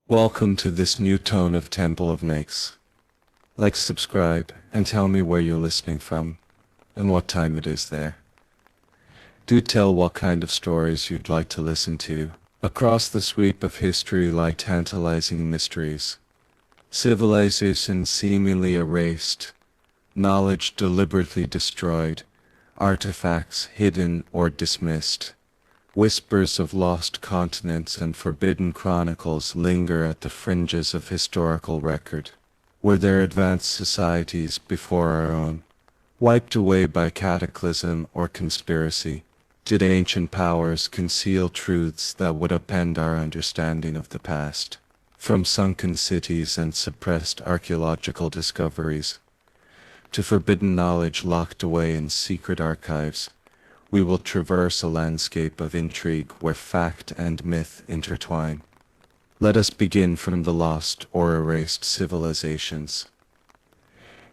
Welcome to this new tone of Temple of Makes. Like, subscribe, and tell me where you're listening from, and what time it is there. Do tell what kind of stories you'd like to listen to. Across the sweep of history lie tantalizing mysteries. Civilization seemingly erased, knowledge deliberately destroyed, artifacts hidden or dismissed. Whispers of lost continents and forbidden chronicles linger at the fringes of historical record. Were there advanced societies before our own, wiped away by cataclysm or conspiracy? Did ancient powers conceal truths that would upend our understanding of the past? From sunken cities and suppressed archaeological discoveries, to forbidden knowledge locked away in secret archives, we will traverse a landscape of intrigue where fact and myth intertwine. Let us begin from the lost or erased civilizations.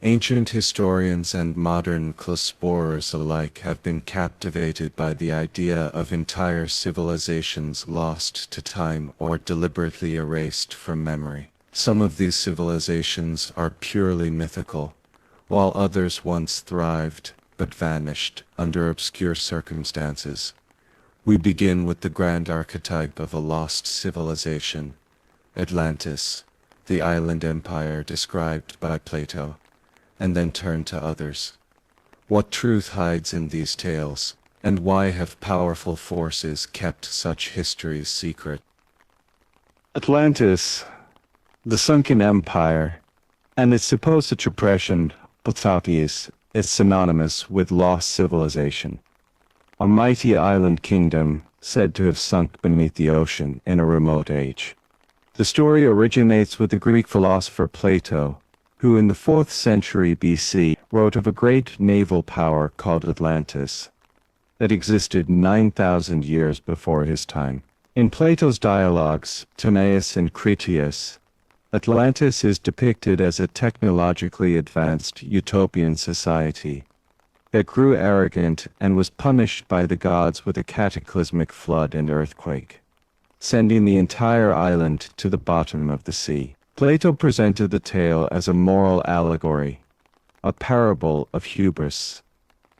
Ancient historians and modern explorers alike have been captivated by the idea of entire civilizations lost to time or deliberately erased from memory. Some of these civilizations are purely mythical, while others once thrived but vanished under obscure circumstances. We begin with the grand archetype of a lost civilization, Atlantis, the island empire described by Plato, and then turn to others. What truth hides in these tales, and why have powerful forces kept such histories secret? Atlantis, the Sunken Empire, and its supposed suppression, Pathopes, is synonymous with lost civilization. A mighty island kingdom said to have sunk beneath the ocean in a remote age. The story originates with the Greek philosopher Plato, who in the 4th century BC wrote of a great naval power called Atlantis, that existed 9,000 years before his time. In Plato's dialogues, Timaeus and Critias, Atlantis is depicted as a technologically advanced utopian society that grew arrogant and was punished by the gods with a cataclysmic flood and earthquake, sending the entire island to the bottom of the sea. Plato presented the tale as a moral allegory, a parable of hubris,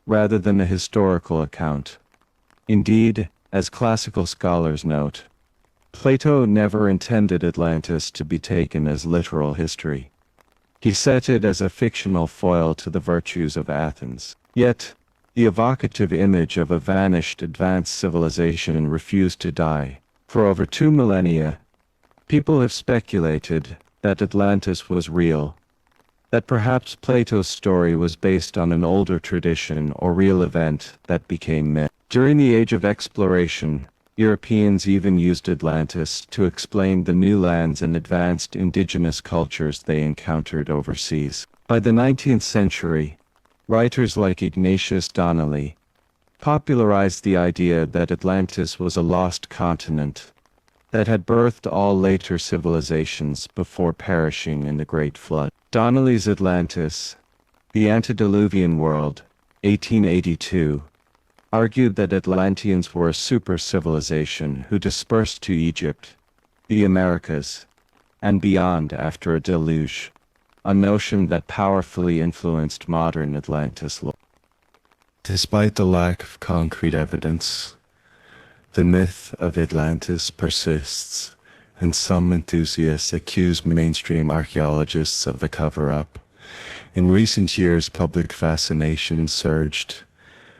rather than a historical account. Indeed, as classical scholars note, Plato never intended Atlantis to be taken as literal history. He set it as a fictional foil to the virtues of Athens. Yet, the evocative image of a vanished advanced civilization refused to die. For over 2 millennia, people have speculated that Atlantis was real, that perhaps Plato's story was based on an older tradition or real event that became myth. During the Age of Exploration, Europeans even used Atlantis to explain the new lands and advanced indigenous cultures they encountered overseas. By the 19th century, writers like Ignatius Donnelly popularized the idea that Atlantis was a lost continent that had birthed all later civilizations before perishing in the Great Flood. Donnelly's Atlantis, the Antediluvian World, 1882, argued that Atlanteans were a super-civilization who dispersed to Egypt, the Americas, and beyond after a deluge, a notion that powerfully influenced modern Atlantis lore. Despite the lack of concrete evidence, the myth of Atlantis persists, and some enthusiasts accuse mainstream archaeologists of a cover-up. In recent years, public fascination surged,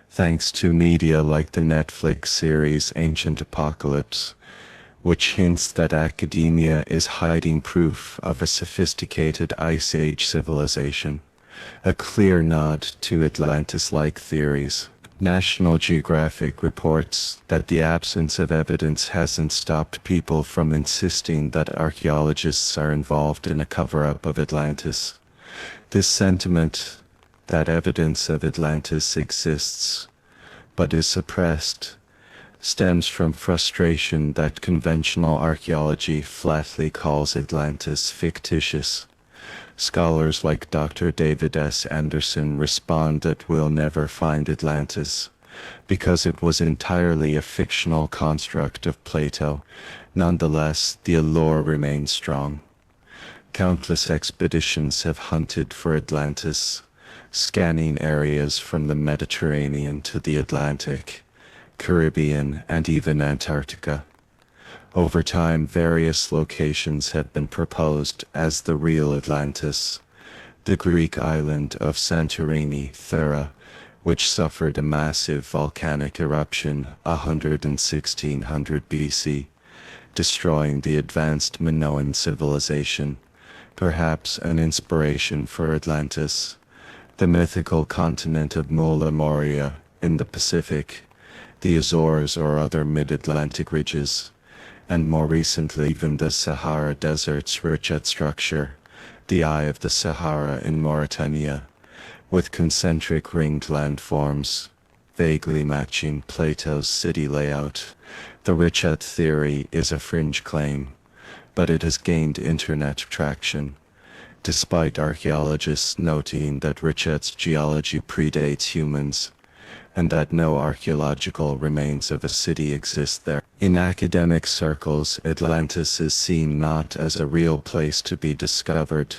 thanks to media like the Netflix series Ancient Apocalypse, which hints that academia is hiding proof of a sophisticated Ice Age civilization, a clear nod to Atlantis-like theories. National Geographic reports that the absence of evidence hasn't stopped people from insisting that archaeologists are involved in a cover-up of Atlantis. This sentiment, that evidence of Atlantis exists, but is suppressed, stems from frustration that conventional archaeology flatly calls Atlantis fictitious. Scholars like Dr. David S. Anderson respond that we'll never find Atlantis, because it was entirely a fictional construct of Plato. Nonetheless, the allure remains strong. Countless expeditions have hunted for Atlantis, scanning areas from the Mediterranean to the Atlantic, Caribbean, and even Antarctica. Over time, various locations have been proposed as the real Atlantis. The Greek island of Santorini, Thera, which suffered a massive volcanic eruption 1600 BC, destroying the advanced Minoan civilization, perhaps an inspiration for Atlantis. The mythical continent of Mola Moria in the Pacific, the Azores or other mid-Atlantic ridges, and more recently even the Sahara Desert's Richat structure, the Eye of the Sahara in Mauritania, with concentric ringed landforms, vaguely matching Plato's city layout. The Richat theory is a fringe claim, but it has gained internet traction, despite archaeologists noting that Richat's geology predates humans, and that no archaeological remains of a city exist there. In academic circles, Atlantis is seen not as a real place to be discovered,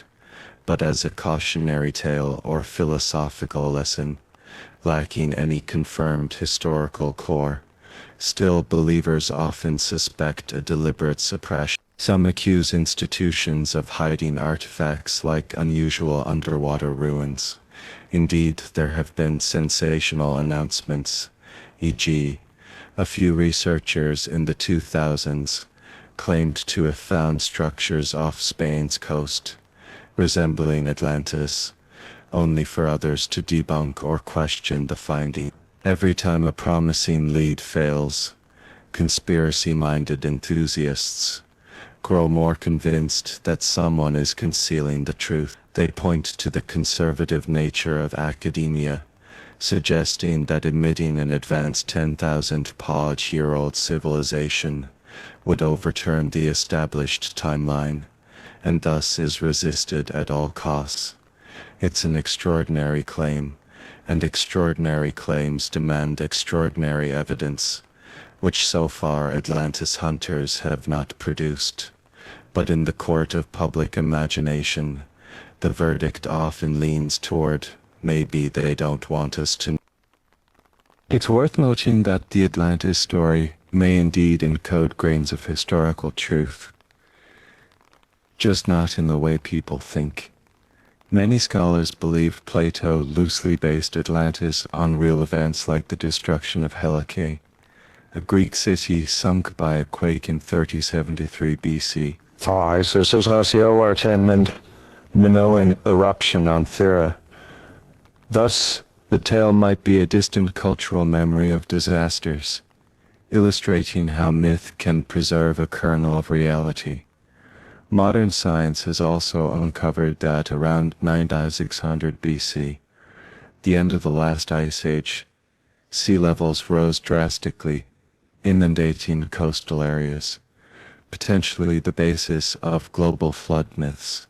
but as a cautionary tale or philosophical lesson, lacking any confirmed historical core. Still, believers often suspect a deliberate suppression. Some accuse institutions of hiding artifacts like unusual underwater ruins. Indeed, there have been sensational announcements, e.g., a few researchers in the 2000s claimed to have found structures off Spain's coast, resembling Atlantis, only for others to debunk or question the finding. Every time a promising lead fails, conspiracy-minded enthusiasts grow more convinced that someone is concealing the truth. They point to the conservative nature of academia, suggesting that admitting an advanced 10,000-year-old civilization would overturn the established timeline, and thus is resisted at all costs. It's an extraordinary claim, and extraordinary claims demand extraordinary evidence, which so far Atlantis hunters have not produced. But in the court of public imagination, the verdict often leans toward, maybe they don't want us to. It's worth noting that the Atlantis story may indeed encode grains of historical truth, just not in the way people think. Many scholars believe Plato loosely based Atlantis on real events like the destruction of Helike, a Greek city sunk by a quake in 3073 BC. And Minoan eruption on Thera. Thus, the tale might be a distant cultural memory of disasters, illustrating how myth can preserve a kernel of reality. Modern science has also uncovered that around 9600 BC, the end of the last ice age, sea levels rose drastically, inundating coastal areas, potentially the basis of global flood myths.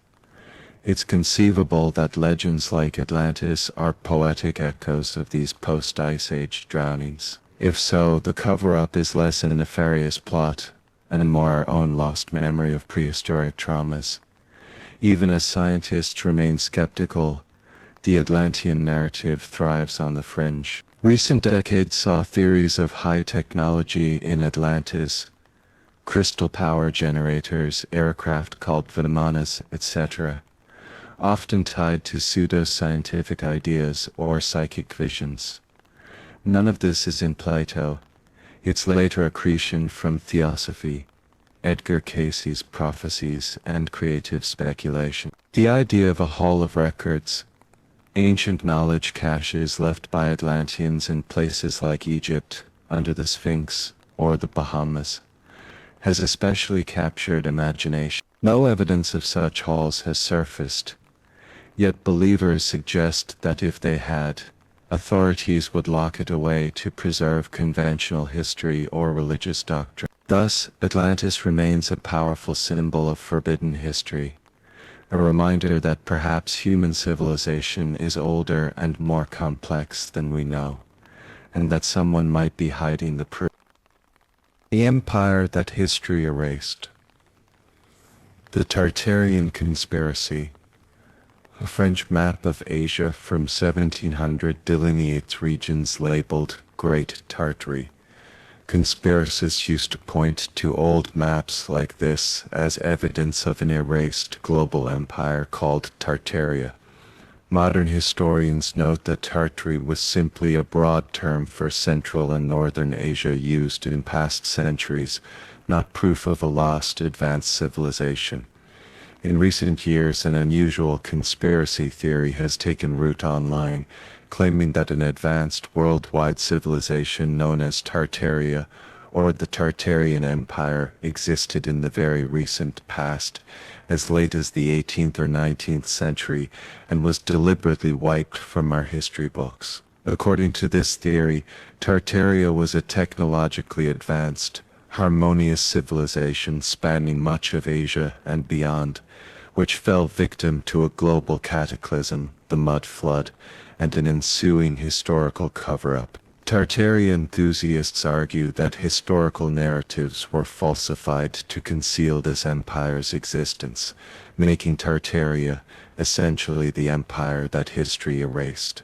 It's conceivable that legends like Atlantis are poetic echoes of these post-Ice Age drownings. If so, the cover-up is less a nefarious plot and more our own lost memory of prehistoric traumas. Even as scientists remain skeptical, the Atlantean narrative thrives on the fringe. Recent decades saw theories of high technology in Atlantis, crystal power generators, aircraft called Vimanas, etc., often tied to pseudo-scientific ideas or psychic visions. None of this is in Plato. Its later accretion from Theosophy, Edgar Cayce's prophecies, and creative speculation. The idea of a hall of records, ancient knowledge caches left by Atlanteans in places like Egypt, under the Sphinx, or the Bahamas, has especially captured imagination. No evidence of such halls has surfaced, yet believers suggest that if they had, authorities would lock it away to preserve conventional history or religious doctrine. Thus, Atlantis remains a powerful symbol of forbidden history, a reminder that perhaps human civilization is older and more complex than we know, and that someone might be hiding the proof. The empire that history erased. The Tartarian conspiracy. A French map of Asia from 1700 delineates regions labeled Great Tartary. Conspiracists used to point to old maps like this as evidence of an erased global empire called Tartaria. Modern historians note that Tartary was simply a broad term for Central and Northern Asia used in past centuries, not proof of a lost advanced civilization. In recent years, an unusual conspiracy theory has taken root online, claiming that an advanced worldwide civilization known as Tartaria, or the Tartarian Empire, existed in the very recent past, as late as the 18th or 19th century, and was deliberately wiped from our history books. According to this theory, Tartaria was a technologically advanced, harmonious civilization spanning much of Asia and beyond, which fell victim to a global cataclysm, the Mud Flood, and an ensuing historical cover-up. Tartaria enthusiasts argue that historical narratives were falsified to conceal this empire's existence, making Tartaria essentially the empire that history erased.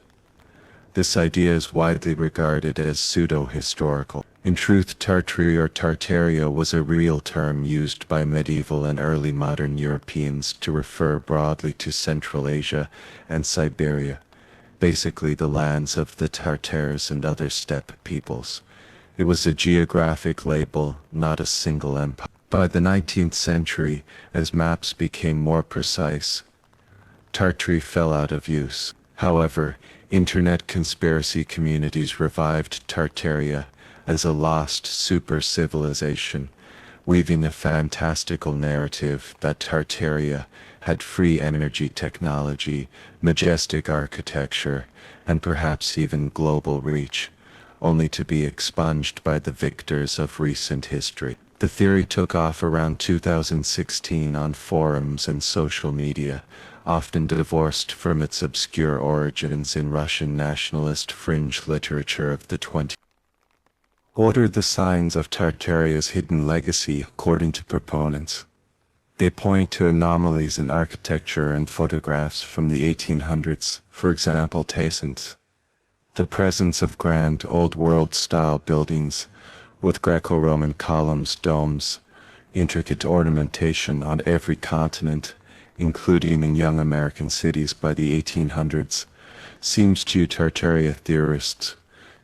This idea is widely regarded as pseudo-historical. In truth, Tartary or Tartaria was a real term used by medieval and early modern Europeans to refer broadly to Central Asia and Siberia, basically the lands of the Tartars and other steppe peoples. It was a geographic label, not a single empire. By the 19th century, as maps became more precise, Tartary fell out of use. However, internet conspiracy communities revived Tartaria as a lost super-civilization, weaving a fantastical narrative that Tartaria had free energy technology, majestic architecture, and perhaps even global reach, only to be expunged by the victors of recent history. The theory took off around 2016 on forums and social media, often divorced from its obscure origins in Russian nationalist fringe literature of the 20th. What are the signs of Tartaria's hidden legacy, according to proponents? They point to anomalies in architecture and photographs from the 1800s, for example Tassant. The presence of grand Old World-style buildings, with Greco-Roman columns, domes, intricate ornamentation on every continent, including in young American cities by the 1800s, seems to Tartaria theorists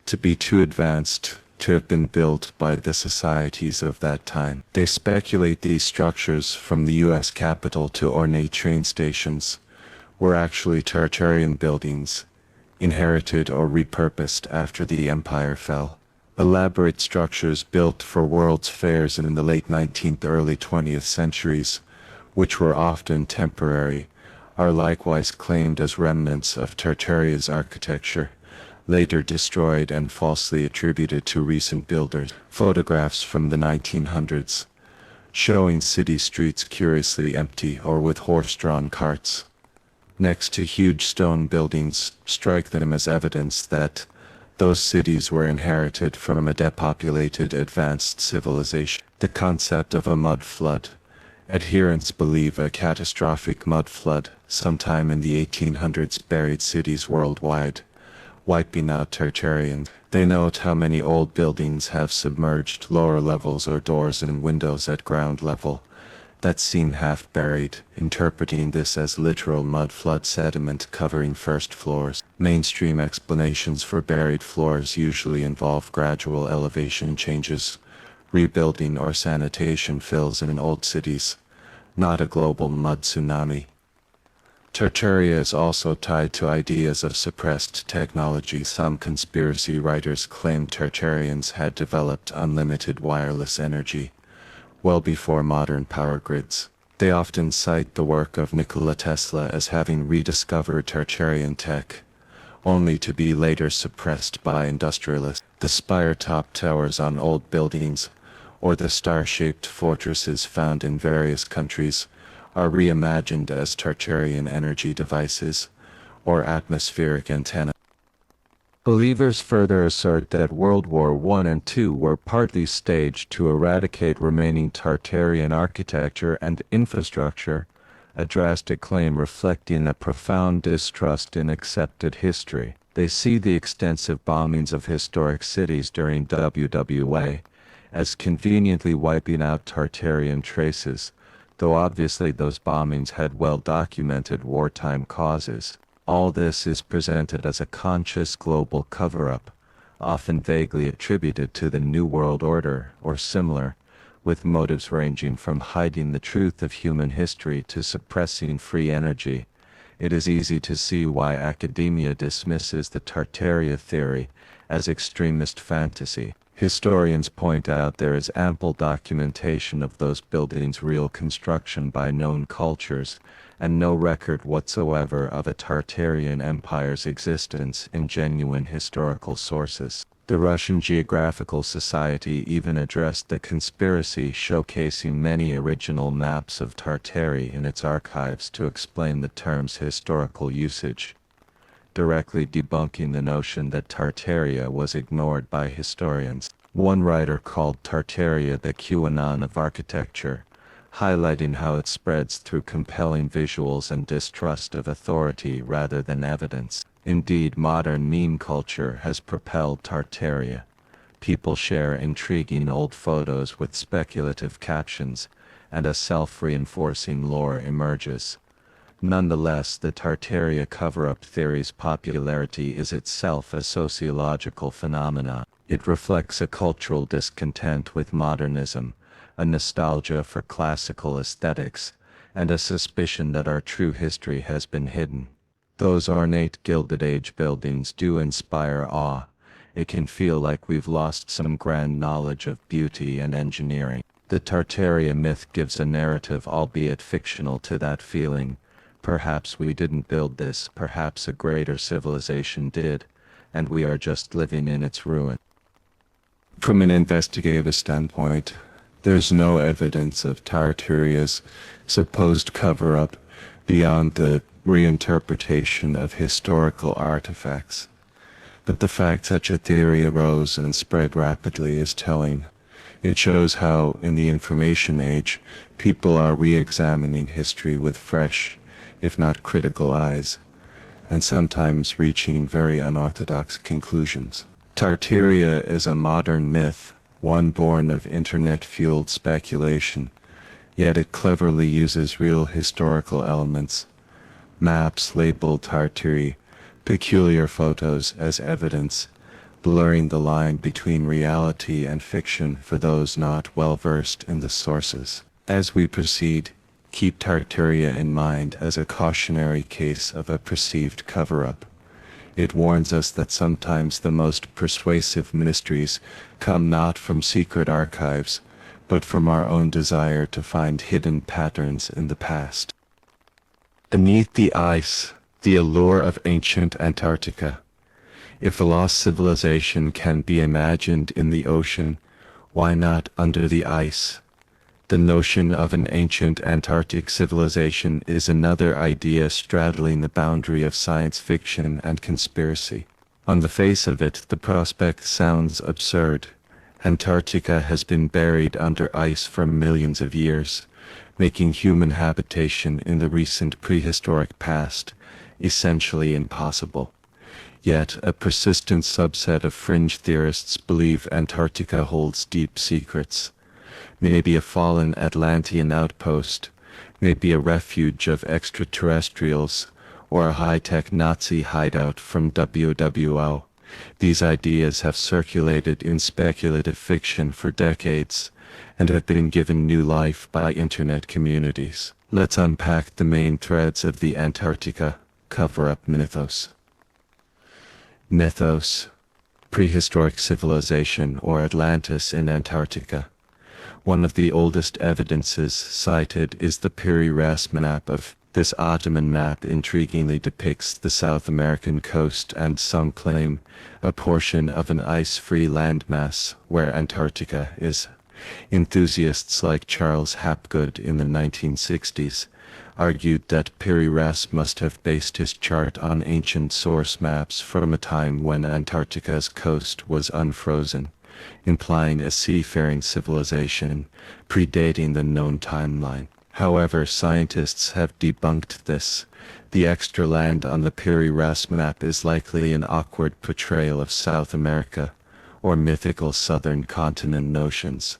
to be too advanced to have been built by the societies of that time. They speculate these structures, from the U.S. Capitol to ornate train stations, were actually Tartarian buildings, inherited or repurposed after the empire fell. Elaborate structures built for world's fairs in the late 19th, early 20th centuries, which were often temporary, are likewise claimed as remnants of Tartaria's architecture, later destroyed and falsely attributed to recent builders. Photographs from the 1900s, showing city streets curiously empty or with horse-drawn carts next to huge stone buildings, strike them as evidence that those cities were inherited from a depopulated advanced civilization. The concept of a mud flood. Adherents believe a catastrophic mud flood sometime in the 1800s buried cities worldwide, wiping out Tartarians. They note how many old buildings have submerged lower levels or doors and windows at ground level that seem half buried, interpreting this as literal mud flood sediment covering first floors. Mainstream explanations for buried floors usually involve gradual elevation changes, rebuilding or sanitation fills in old cities, not a global mud tsunami. Tartaria is also tied to ideas of suppressed technology. Some conspiracy writers claim Tartarians had developed unlimited wireless energy, well before modern power grids. They often cite the work of Nikola Tesla as having rediscovered Tartarian tech, only to be later suppressed by industrialists. The spire-top towers on old buildings, or the star-shaped fortresses found in various countries, are reimagined as Tartarian energy devices, or atmospheric antennae. Believers further assert that World War I and II were partly staged to eradicate remaining Tartarian architecture and infrastructure, a drastic claim reflecting a profound distrust in accepted history. They see the extensive bombings of historic cities during WWA as conveniently wiping out Tartarian traces, though obviously those bombings had well-documented wartime causes. All this is presented as a conscious global cover-up, often vaguely attributed to the New World Order or similar, with motives ranging from hiding the truth of human history to suppressing free energy. It is easy to see why academia dismisses the Tartaria theory as extremist fantasy. Historians point out there is ample documentation of those buildings' real construction by known cultures, and no record whatsoever of a Tartarian empire's existence in genuine historical sources. The Russian Geographical Society even addressed the conspiracy, showcasing many original maps of Tartary in its archives to explain the term's historical usage, directly debunking the notion that Tartaria was ignored by historians. One writer called Tartaria the QAnon of architecture, highlighting how it spreads through compelling visuals and distrust of authority rather than evidence. Indeed, modern meme culture has propelled Tartaria. People share intriguing old photos with speculative captions, and a self-reinforcing lore emerges. Nonetheless, the Tartaria cover-up theory's popularity is itself a sociological phenomenon. It reflects a cultural discontent with modernism, a nostalgia for classical aesthetics, and a suspicion that our true history has been hidden. Those ornate Gilded Age buildings do inspire awe. It can feel like we've lost some grand knowledge of beauty and engineering. The Tartaria myth gives a narrative, albeit fictional, to that feeling. Perhaps we didn't build this, perhaps a greater civilization did, and we are just living in its ruin. From an investigative standpoint, there's no evidence of Tartaria's supposed cover-up beyond the reinterpretation of historical artifacts. But the fact such a theory arose and spread rapidly is telling. It shows how, in the information age, people are re-examining history with fresh, if not critical eyes, and sometimes reaching very unorthodox conclusions. Tartaria is a modern myth, one born of internet-fueled speculation, yet it cleverly uses real historical elements. Maps labeled Tartary, peculiar photos as evidence, blurring the line between reality and fiction for those not well-versed in the sources. As we proceed, keep Tartaria in mind as a cautionary case of a perceived cover-up. It warns us that sometimes the most persuasive mysteries come not from secret archives, but from our own desire to find hidden patterns in the past. Beneath the ice, the allure of ancient Antarctica. If a lost civilization can be imagined in the ocean, why not under the ice? The notion of an ancient Antarctic civilization is another idea straddling the boundary of science fiction and conspiracy. On the face of it, the prospect sounds absurd. Antarctica has been buried under ice for millions of years, making human habitation in the recent prehistoric past essentially impossible. Yet, a persistent subset of fringe theorists believe Antarctica holds deep secrets. Maybe a fallen Atlantean outpost, maybe a refuge of extraterrestrials, or a high-tech Nazi hideout from WWO. These ideas have circulated in speculative fiction for decades, and have been given new life by internet communities. Let's unpack the main threads of the Antarctica cover-up mythos. Mythos: prehistoric civilization or Atlantis in Antarctica. One of the oldest evidences cited is the Piri-Reis map. This Ottoman map intriguingly depicts the South American coast and some claim a portion of an ice-free landmass where Antarctica is. Enthusiasts like Charles Hapgood in the 1960s argued that Piri Reis must have based his chart on ancient source maps from a time when Antarctica's coast was unfrozen, implying a seafaring civilization predating the known timeline. However, scientists have debunked this. The extra land on the Piri Reis map is likely an awkward portrayal of South America, or mythical southern continent notions,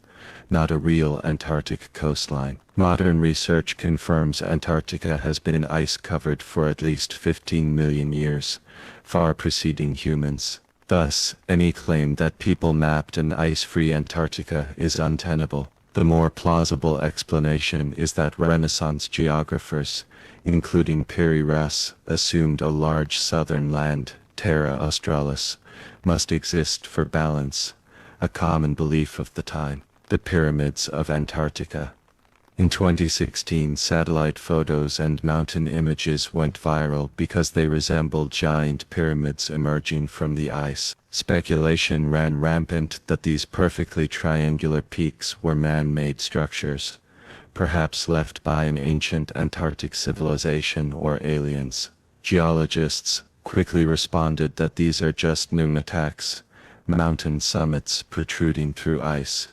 not a real Antarctic coastline. Modern research confirms Antarctica has been ice-covered for at least 15 million years, far preceding humans. Thus, any claim that people mapped an ice-free Antarctica is untenable. The more plausible explanation is that Renaissance geographers, including Piri Reis, assumed a large southern land, Terra Australis, must exist for balance, a common belief of the time. The Pyramids of Antarctica. In 2016, satellite photos and mountain images went viral because they resembled giant pyramids emerging from the ice. Speculation ran rampant that these perfectly triangular peaks were man-made structures, perhaps left by an ancient Antarctic civilization or aliens. Geologists quickly responded that these are just nunataks, mountain summits protruding through ice,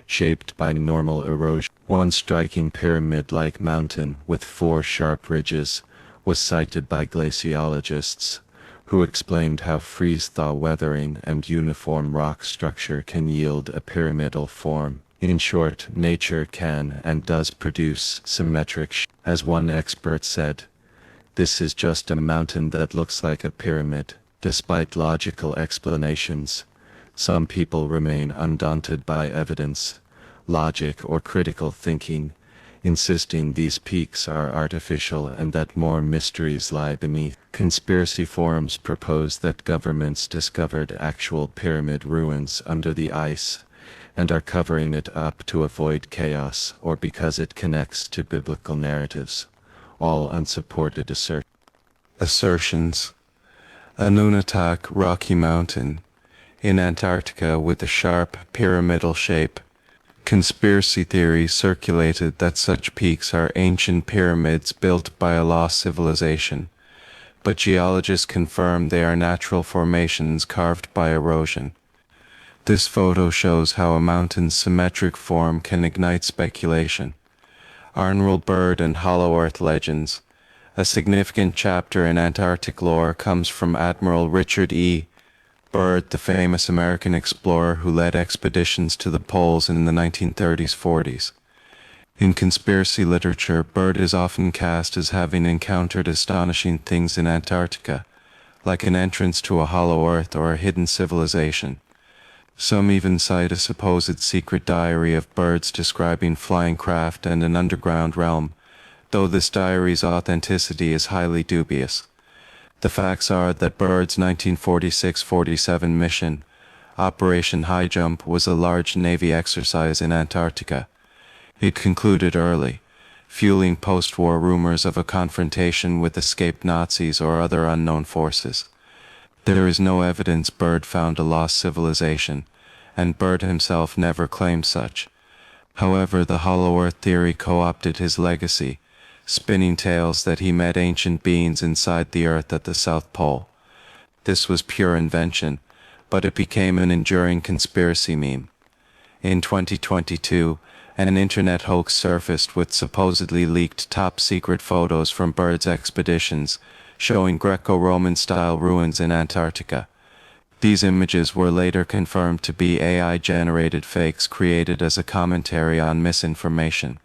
shaped by normal erosion. One striking pyramid-like mountain with 4 sharp ridges was cited by glaciologists, who explained how freeze-thaw weathering and uniform rock structure can yield a pyramidal form. In short, nature can and does produce symmetric shapes. As one expert said, "This is just a mountain that looks like a pyramid." Despite logical explanations, some people remain undaunted by evidence, logic or critical thinking, insisting these peaks are artificial and that more mysteries lie beneath. Conspiracy forums propose that governments discovered actual pyramid ruins under the ice and are covering it up to avoid chaos or because it connects to biblical narratives, all unsupported assertions. A Nunatak Rocky Mountain in Antarctica with a sharp pyramidal shape. Conspiracy theories circulated that such peaks are ancient pyramids built by a lost civilization, but geologists confirm they are natural formations carved by erosion. This photo shows how a mountain's symmetric form can ignite speculation. Arnral Bird and Hollow Earth Legends. A significant chapter in Antarctic lore comes from Admiral Richard E. Byrd, the famous American explorer who led expeditions to the poles in the 1930s-40s. In conspiracy literature, Byrd is often cast as having encountered astonishing things in Antarctica, like an entrance to a hollow earth or a hidden civilization. Some even cite a supposed secret diary of Byrd's describing flying craft and an underground realm, though this diary's authenticity is highly dubious. The facts are that Byrd's 1946-47 mission, Operation High Jump, was a large Navy exercise in Antarctica. It concluded early, fueling post-war rumors of a confrontation with escaped Nazis or other unknown forces. There is no evidence Byrd found a lost civilization, and Byrd himself never claimed such. However, the Hollow Earth theory co-opted his legacy, spinning tales that he met ancient beings inside the Earth at the South Pole. This was pure invention, but it became an enduring conspiracy meme. In 2022, an internet hoax surfaced with supposedly leaked top-secret photos from Byrd's expeditions, showing Greco-Roman style ruins in Antarctica. These images were later confirmed to be AI-generated fakes created as a commentary on misinformation.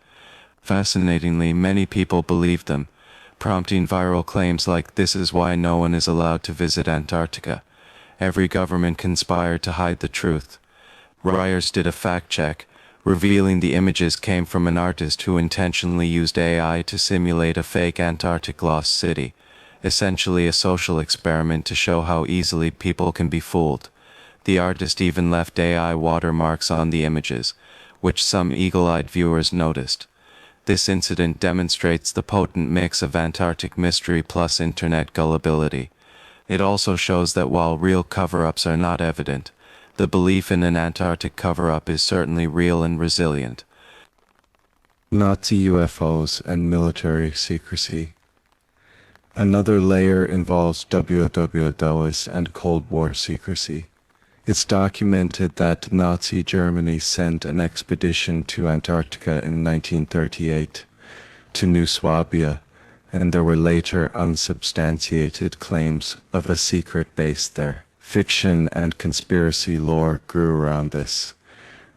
Fascinatingly, many people believed them, prompting viral claims like "This is why no one is allowed to visit Antarctica. Every government conspired to hide the truth." Ryers did a fact-check, revealing the images came from an artist who intentionally used AI to simulate a fake Antarctic lost city, essentially a social experiment to show how easily people can be fooled. The artist even left AI watermarks on the images, which some eagle-eyed viewers noticed. This incident demonstrates the potent mix of Antarctic mystery plus internet gullibility. It also shows that while real cover-ups are not evident, The belief in an Antarctic cover-up is certainly real and resilient. Nazi UFOs and military secrecy. Another layer involves WWOs and Cold War secrecy. It's documented that Nazi Germany sent an expedition to Antarctica in 1938, to New Swabia, and there were later unsubstantiated claims of a secret base there. Fiction and conspiracy lore grew around this,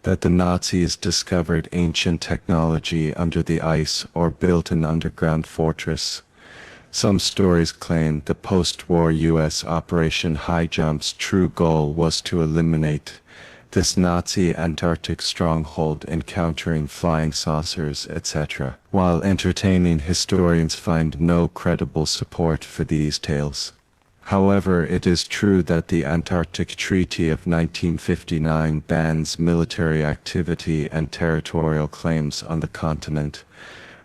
that the Nazis discovered ancient technology under the ice or built an underground fortress. Some stories claim the post-war U.S. Operation High Jump's true goal was to eliminate this Nazi Antarctic stronghold, encountering flying saucers, etc., while entertaining historians find no credible support for these tales. However, it is true that the Antarctic Treaty of 1959 bans military activity and territorial claims on the continent,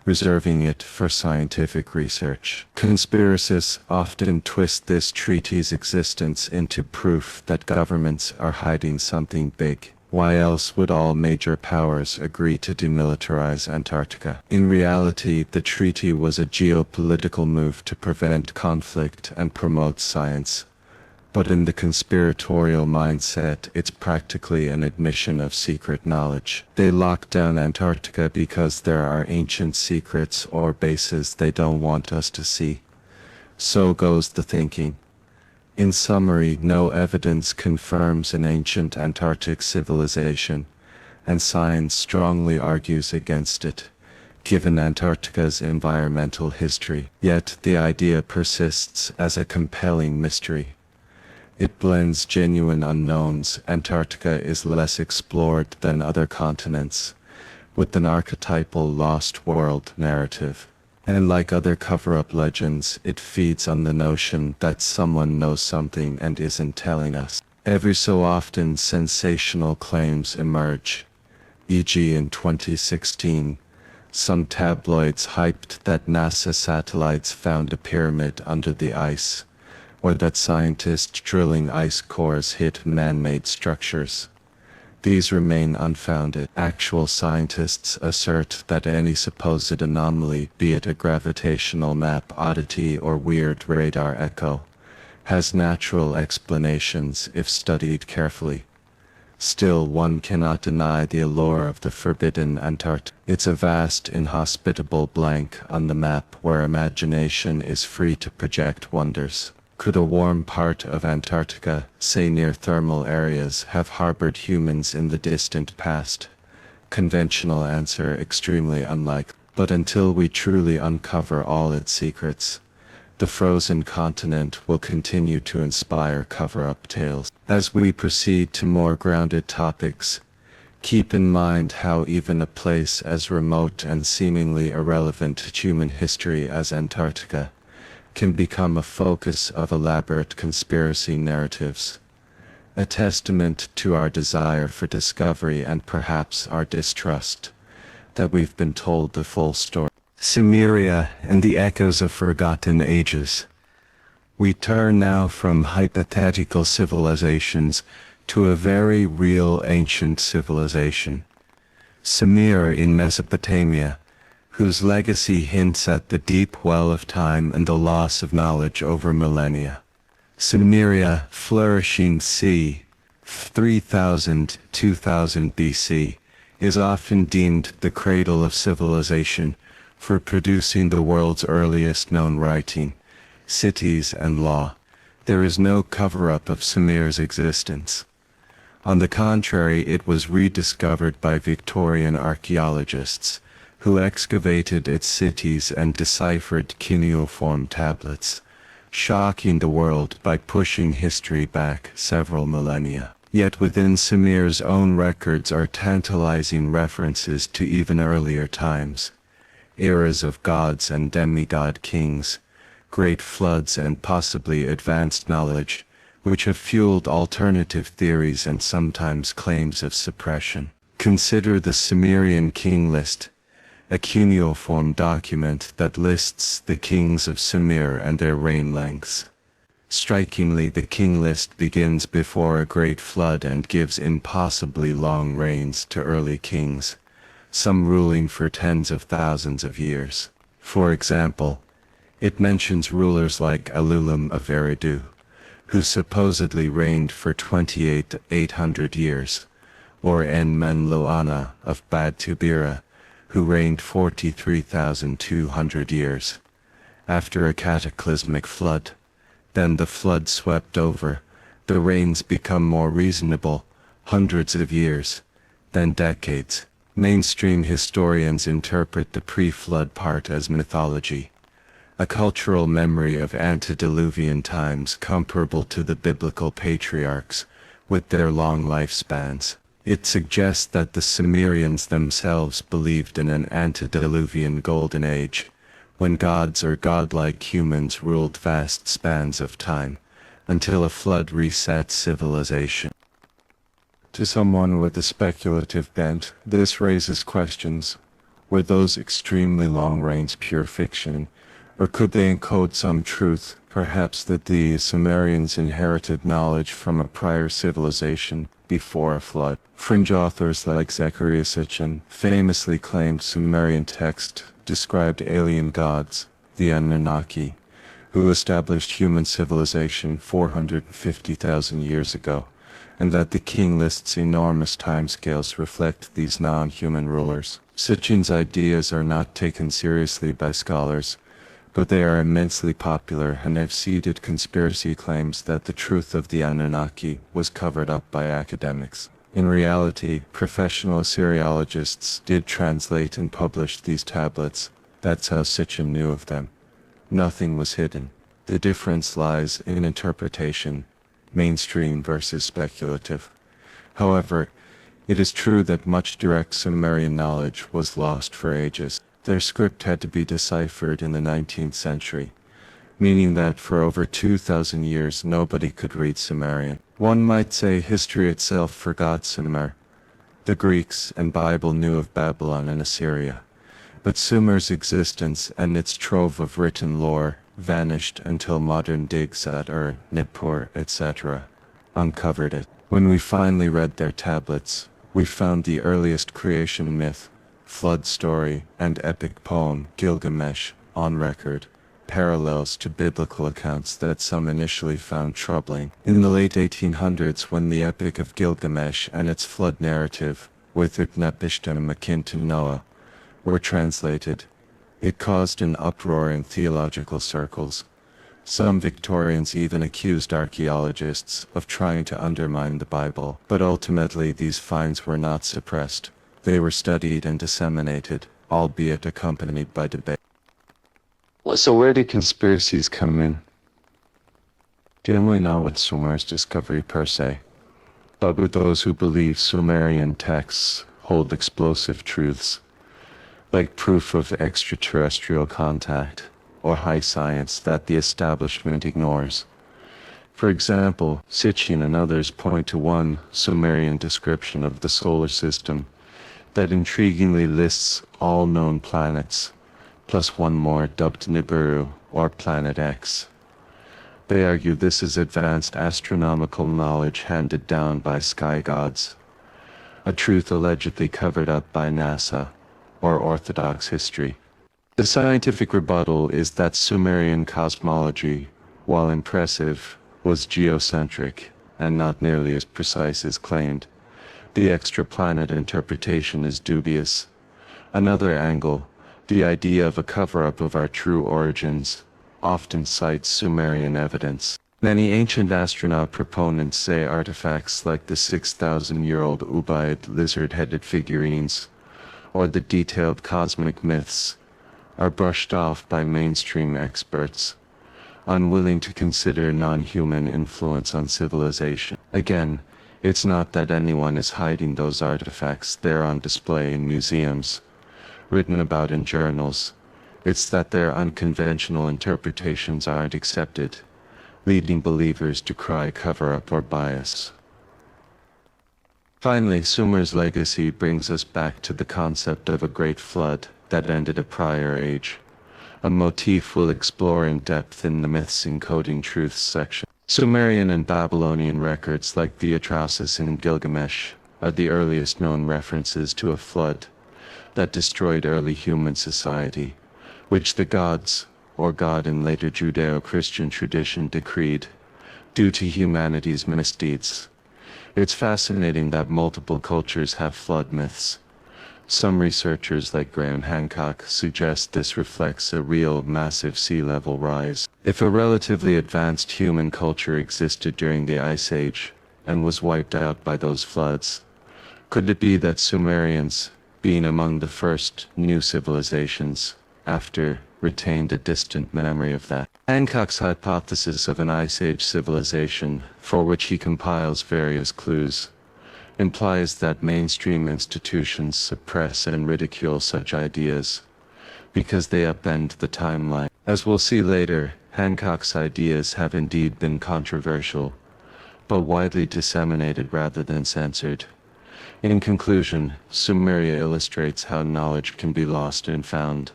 reserving it for scientific research. Conspiracists often twist this treaty's existence into proof that governments are hiding something big. Why else would all major powers agree to demilitarize Antarctica? In reality, the treaty was a geopolitical move to prevent conflict and promote science. But in the conspiratorial mindset, it's practically an admission of secret knowledge. They lock down Antarctica because there are ancient secrets or bases they don't want us to see. So goes the thinking. In summary, no evidence confirms an ancient Antarctic civilization, and science strongly argues against it, given Antarctica's environmental history. Yet the idea persists as a compelling mystery. It blends genuine unknowns. Antarctica is less explored than other continents, with an archetypal lost world narrative. And like other cover-up legends, it feeds on the notion that someone knows something and isn't telling us. Every so often sensational claims emerge, e.g. in 2016, some tabloids hyped that NASA satellites found a pyramid under the ice, or that scientists drilling ice cores hit man-made structures. These remain unfounded. Actual scientists assert that any supposed anomaly, be it a gravitational map oddity or weird radar echo, has natural explanations if studied carefully. Still, one cannot deny the allure of the forbidden Antarctica. It's a vast, inhospitable blank on the map where imagination is free to project wonders. Could a warm part of Antarctica, say near thermal areas, have harbored humans in the distant past? Conventional answer: extremely unlikely. But until we truly uncover all its secrets, the frozen continent will continue to inspire cover-up tales. As we proceed to more grounded topics, keep in mind how even a place as remote and seemingly irrelevant to human history as Antarctica can become a focus of elaborate conspiracy narratives, a testament to our desire for discovery and perhaps our distrust that we've been told the full story. Sumeria and the echoes of forgotten ages. We turn now from hypothetical civilizations to a very real ancient civilization, Sumer in Mesopotamia, whose legacy hints at the deep well of time and the loss of knowledge over millennia. Sumeria, flourishing c. 3000–2000 BC, is often deemed the cradle of civilization for producing the world's earliest known writing, cities, and law. There is no cover-up of Sumer's existence. On the contrary, it was rediscovered by Victorian archaeologists, who excavated its cities and deciphered cuneiform tablets, shocking the world by pushing history back several millennia. Yet within Sumer's own records are tantalizing references to even earlier times, eras of gods and demigod kings, great floods, and possibly advanced knowledge, which have fueled alternative theories and sometimes claims of suppression. Consider the Sumerian king list, a cuneiform document that lists the kings of Sumer and their reign lengths. Strikingly, the king list begins before a great flood and gives impossibly long reigns to early kings, some ruling for tens of thousands of years. For example, it mentions rulers like Allure of Eridu, who supposedly reigned for 28 to 800 years, or Enmenloana of Bad Tubira, who reigned 43,200 years. After a cataclysmic flood, then the flood swept over, the reigns become more reasonable, hundreds of years, then decades. Mainstream historians interpret the pre-flood part as mythology, a cultural memory of antediluvian times comparable to the biblical patriarchs, with their long lifespans. It suggests that the Sumerians themselves believed in an antediluvian golden age, when gods or godlike humans ruled vast spans of time, until a flood reset civilization. To someone with a speculative bent, this raises questions. Were those extremely long reigns pure fiction, or could they encode some truth, perhaps that the Sumerians inherited knowledge from a prior civilization before a flood? Fringe authors like Zecharia Sitchin famously claimed Sumerian text described alien gods, the Anunnaki, who established human civilization 450,000 years ago, and that the king list's enormous timescales reflect these non-human rulers. Sitchin's ideas are not taken seriously by scholars, but they are immensely popular and have seeded conspiracy claims that the truth of the Anunnaki was covered up by academics. In reality, professional Assyriologists did translate and publish these tablets. That's how Sitchin knew of them. Nothing was hidden. The difference lies in interpretation, mainstream versus speculative. However, it is true that much direct Sumerian knowledge was lost for ages. Their script had to be deciphered in the 19th century, meaning that for over 2,000 years nobody could read Sumerian. One might say history itself forgot Sumer. The Greeks and Bible knew of Babylon and Assyria, but Sumer's existence and its trove of written lore vanished until modern digs at Ur, Nippur, etc. uncovered it. When we finally read their tablets, we found the earliest creation myth, flood story, and epic poem, Gilgamesh, on record, parallels to biblical accounts that some initially found troubling. In the late 1800s, when the Epic of Gilgamesh and its flood narrative, with Utnapishtim akin to Noah, were translated, it caused an uproar in theological circles. Some Victorians even accused archaeologists of trying to undermine the Bible, but ultimately these finds were not suppressed. They were studied and disseminated, albeit accompanied by debate. So where do conspiracies come in? Dealing not with Sumer's discovery per se, but with those who believe Sumerian texts hold explosive truths, like proof of extraterrestrial contact, or high science that the establishment ignores. For example, Sitchin and others point to one Sumerian description of the solar system that intriguingly lists all known planets, plus one more dubbed Nibiru, or Planet X. They argue this is advanced astronomical knowledge handed down by sky gods, a truth allegedly covered up by NASA, or Orthodox history. The scientific rebuttal is that Sumerian cosmology, while impressive, was geocentric, and not nearly as precise as claimed. The extraplanet interpretation is dubious. Another angle, the idea of a cover-up of our true origins, often cites Sumerian evidence. Many ancient astronaut proponents say artifacts like the 6,000-year-old Ubaid lizard-headed figurines, or the detailed cosmic myths, are brushed off by mainstream experts, unwilling to consider non-human influence on civilization. Again, it's not that anyone is hiding those artifacts. They're on display in museums, written about in journals. It's that their unconventional interpretations aren't accepted, leading believers to cry cover-up or bias. Finally, Sumer's legacy brings us back to the concept of a great flood that ended a prior age, a motif we'll explore in depth in the Myths Encoding Truths section. Sumerian and Babylonian records like the Atrasis and Gilgamesh are the earliest known references to a flood that destroyed early human society, which the gods, or God in later Judeo-Christian tradition, decreed due to humanity's misdeeds. It's fascinating that multiple cultures have flood myths. Some researchers like Graham Hancock suggest this reflects a real massive sea level rise. If a relatively advanced human culture existed during the Ice Age and was wiped out by those floods, could it be that Sumerians, being among the first new civilizations, after retained a distant memory of that? Hancock's hypothesis of an Ice Age civilization, for which he compiles various clues, implies that mainstream institutions suppress and ridicule such ideas because they upend the timeline. As we'll see later, Hancock's ideas have indeed been controversial, but widely disseminated rather than censored. In conclusion, Sumeria illustrates how knowledge can be lost and found,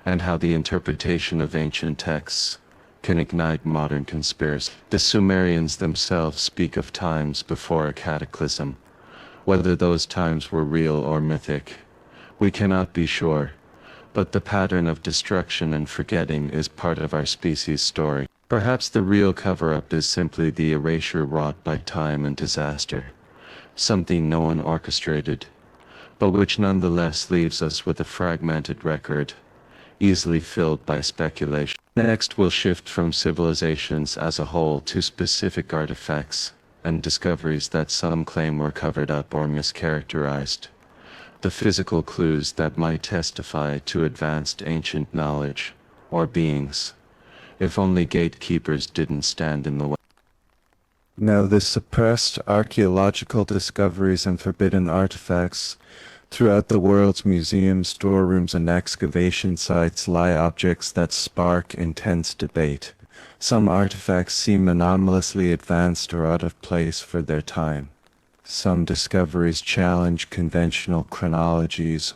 and how the interpretation of ancient texts can ignite modern conspiracy. The Sumerians themselves speak of times before a cataclysm. Whether those times were real or mythic, we cannot be sure, but the pattern of destruction and forgetting is part of our species' story. Perhaps the real cover-up is simply the erasure wrought by time and disaster, something no one orchestrated, but which nonetheless leaves us with a fragmented record, easily filled by speculation. Next, we'll shift from civilizations as a whole to specific artifacts and discoveries that some claim were covered up or mischaracterized. The physical clues that might testify to advanced ancient knowledge or beings, if only gatekeepers didn't stand in the way. Now, the suppressed archaeological discoveries and forbidden artifacts throughout the world's museums, storerooms, and excavation sites lie objects that spark intense debate. Some artifacts seem anomalously advanced or out of place for their time. Some discoveries challenge conventional chronologies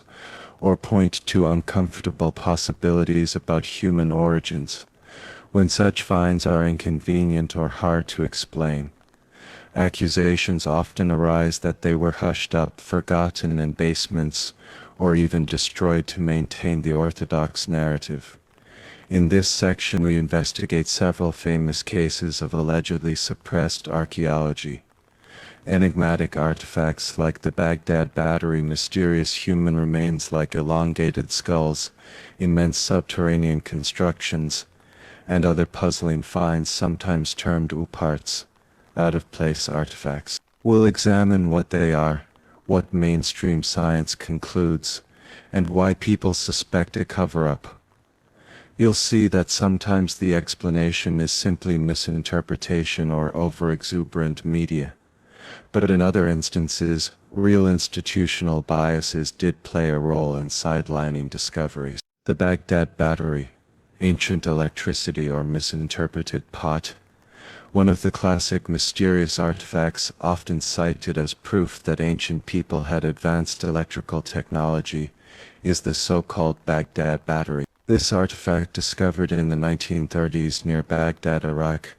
or point to uncomfortable possibilities about human origins. When such finds are inconvenient or hard to explain, accusations often arise that they were hushed up, forgotten in basements, or even destroyed to maintain the orthodox narrative. In this section we investigate several famous cases of allegedly suppressed archaeology. Enigmatic artifacts like the Baghdad Battery, mysterious human remains like elongated skulls, immense subterranean constructions, and other puzzling finds sometimes termed uparts, out-of-place artifacts. We'll examine what they are, what mainstream science concludes, and why people suspect a cover-up. You'll see that sometimes the explanation is simply misinterpretation or over-exuberant media. But in other instances, real institutional biases did play a role in sidelining discoveries. The Baghdad Battery, ancient electricity or misinterpreted pot, one of the classic mysterious artifacts often cited as proof that ancient people had advanced electrical technology, is the so-called Baghdad Battery. This artifact, discovered in the 1930s near Baghdad, Iraq,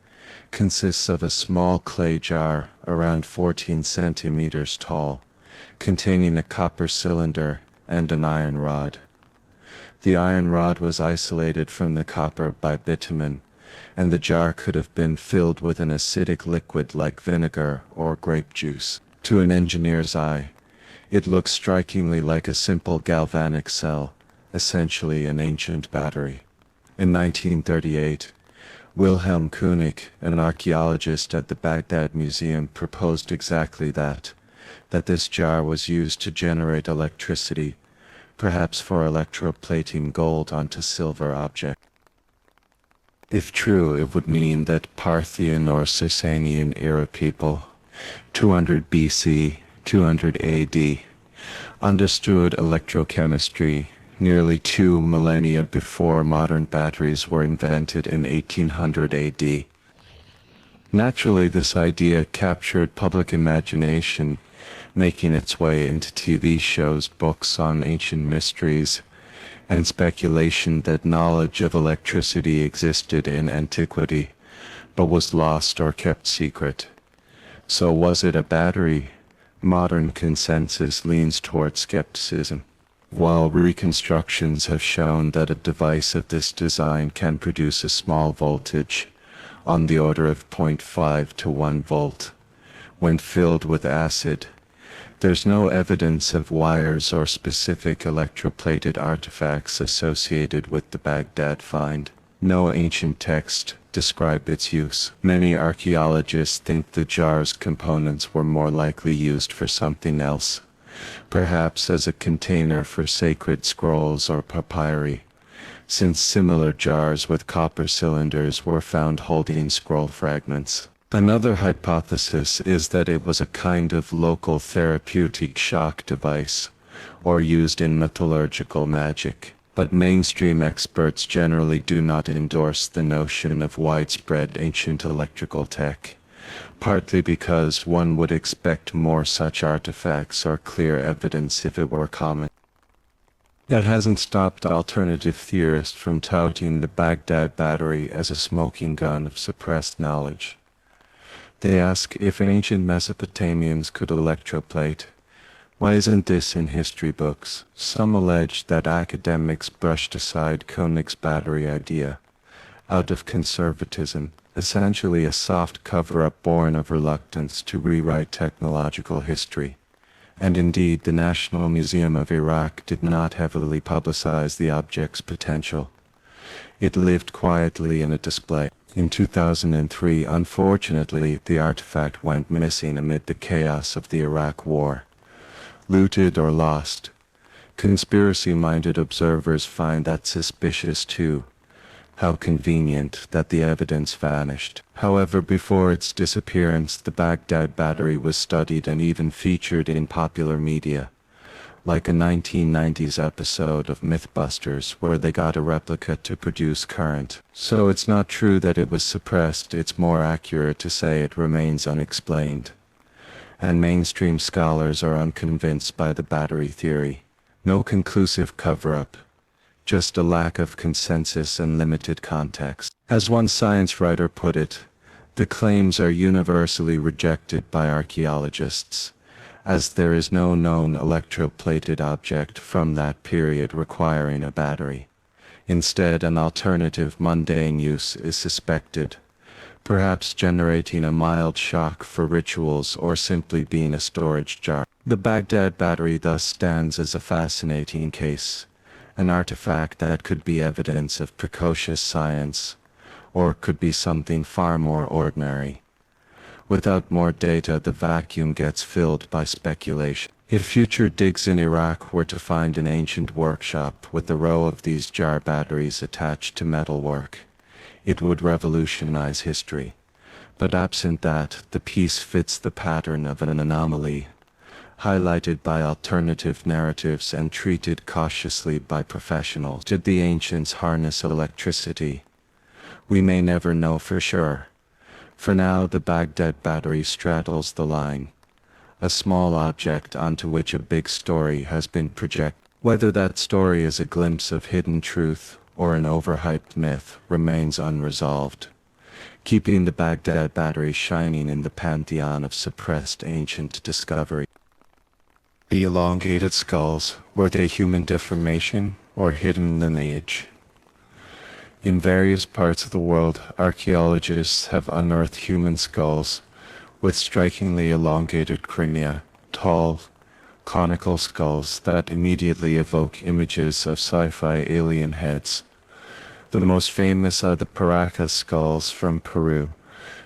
consists of a small clay jar around 14 centimeters tall, containing a copper cylinder and an iron rod. The iron rod was isolated from the copper by bitumen, and the jar could have been filled with an acidic liquid like vinegar or grape juice. To an engineer's eye, it looks strikingly like a simple galvanic cell, essentially an ancient battery. In 1938, Wilhelm Koenig, an archaeologist at the Baghdad Museum, proposed exactly that this jar was used to generate electricity, perhaps for electroplating gold onto silver objects. If true, it would mean that Parthian or Sasanian era people, 200 BC, 200 AD, understood electrochemistry nearly 2 millennia before modern batteries were invented in 1800 AD. Naturally, this idea captured public imagination, making its way into TV shows, books on ancient mysteries, and speculation that knowledge of electricity existed in antiquity, but was lost or kept secret. So was it a battery? Modern consensus leans toward skepticism, while reconstructions have shown that a device of this design can produce a small voltage, on the order of zero point 0.5 to 1 volt, when filled with acid. There's no evidence of wires or specific electroplated artifacts associated with the Baghdad find. No ancient text describe its use. Many archaeologists think the jar's components were more likely used for something else, perhaps as a container for sacred scrolls or papyri, since similar jars with copper cylinders were found holding scroll fragments. Another hypothesis is that it was a kind of local therapeutic shock device, or used in metallurgical magic. But mainstream experts generally do not endorse the notion of widespread ancient electrical tech, partly because one would expect more such artifacts or clear evidence if it were common. That hasn't stopped alternative theorists from touting the Baghdad battery as a smoking gun of suppressed knowledge. They ask if ancient Mesopotamians could electroplate. Why isn't this in history books? Some allege that academics brushed aside Koenig's battery idea out of conservatism, essentially a soft cover-up born of reluctance to rewrite technological history. And indeed, the National Museum of Iraq did not heavily publicize the object's potential. It lived quietly in a display. In 2003, unfortunately, the artifact went missing amid the chaos of the Iraq War. Looted or lost. Conspiracy-minded observers find that suspicious too. How convenient that the evidence vanished. However, before its disappearance, the Baghdad battery was studied and even featured in popular media, like a 1990s episode of Mythbusters where they got a replica to produce current. So it's not true that it was suppressed, it's more accurate to say it remains unexplained. And mainstream scholars are unconvinced by the battery theory. No conclusive cover-up, just a lack of consensus and limited context. As one science writer put it, the claims are universally rejected by archaeologists, as there is no known electroplated object from that period requiring a battery. Instead, an alternative mundane use is suspected, perhaps generating a mild shock for rituals or simply being a storage jar. The Baghdad battery thus stands as a fascinating case, an artifact that could be evidence of precocious science, or could be something far more ordinary. Without more data, the vacuum gets filled by speculation. If future digs in Iraq were to find an ancient workshop with a row of these jar batteries attached to metalwork, it would revolutionize history. But absent that, the piece fits the pattern of an anomaly, highlighted by alternative narratives and treated cautiously by professionals. Did the ancients harness electricity? We may never know for sure. For now, the Baghdad battery straddles the line, a small object onto which a big story has been projected. Whether that story is a glimpse of hidden truth or an overhyped myth remains unresolved, keeping the Baghdad battery shining in the pantheon of suppressed ancient discovery. The elongated skulls, were they human deformation or hidden lineage? In various parts of the world, archaeologists have unearthed human skulls with strikingly elongated crania, tall, conical skulls that immediately evoke images of sci-fi alien heads. The most famous are the Paracas skulls from Peru,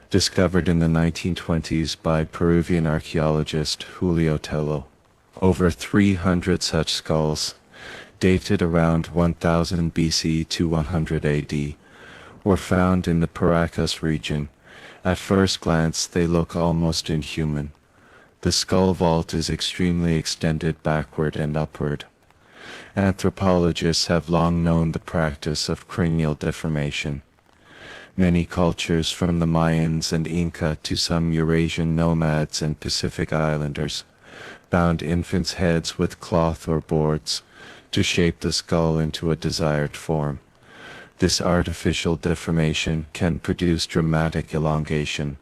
discovered in the 1920s by Peruvian archaeologist Julio Tello. Over 300 such skulls, dated around 1000 BC to 100 AD, were found in the Paracas region. At first glance, they look almost inhuman. The skull vault is extremely extended backward and upward. Anthropologists have long known the practice of cranial deformation. Many cultures, from the Mayans and Inca to some Eurasian nomads and Pacific Islanders, bound infants' heads with cloth or boards to shape the skull into a desired form. This artificial deformation can produce dramatic elongation,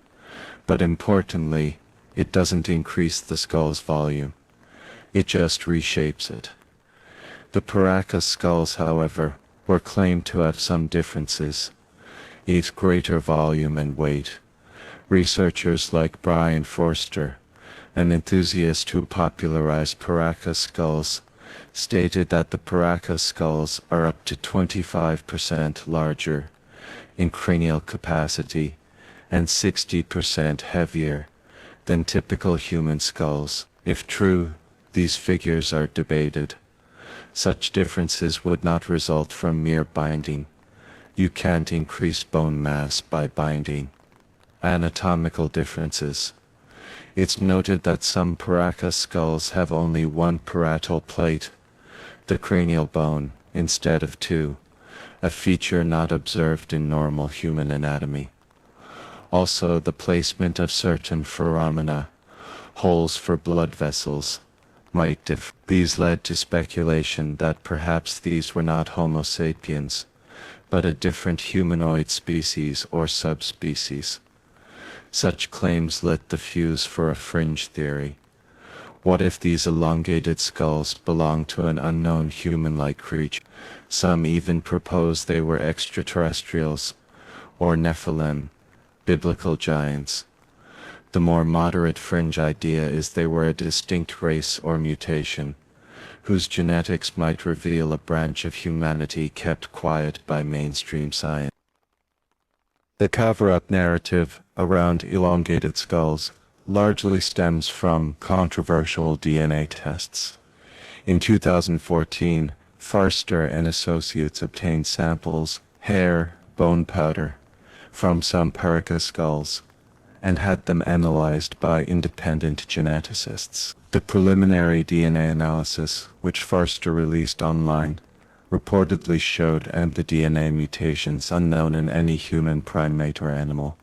but importantly, it doesn't increase the skull's volume. It just reshapes it. The Paracas skulls, however, were claimed to have some differences, each greater volume and weight. Researchers like Brian Forster, an enthusiast who popularized Paracas skulls, stated that the Paracas skulls are up to 25% larger in cranial capacity and 60% heavier than typical human skulls. If true, these figures are debated. Such differences would not result from mere binding. You can't increase bone mass by binding. Anatomical differences. It's noted that some Paracas skulls have only one parietal plate, the cranial bone, instead of two, a feature not observed in normal human anatomy. Also, the placement of certain foramina, holes for blood vessels, might differ. These led to speculation that perhaps these were not Homo sapiens, but a different humanoid species or subspecies. Such claims lit the fuse for a fringe theory. What if these elongated skulls belonged to an unknown human-like creature? Some even propose they were extraterrestrials, or Nephilim, biblical giants. The more moderate fringe idea is they were a distinct race or mutation, whose genetics might reveal a branch of humanity kept quiet by mainstream science. The cover-up narrative around elongated skulls largely stems from controversial DNA tests. In 2014, Forster and associates obtained samples, hair, bone powder, from some Paracas skulls, and had them analyzed by independent geneticists. The preliminary DNA analysis, which Forster released online, reportedly showed the DNA mutations unknown in any human primate or animal,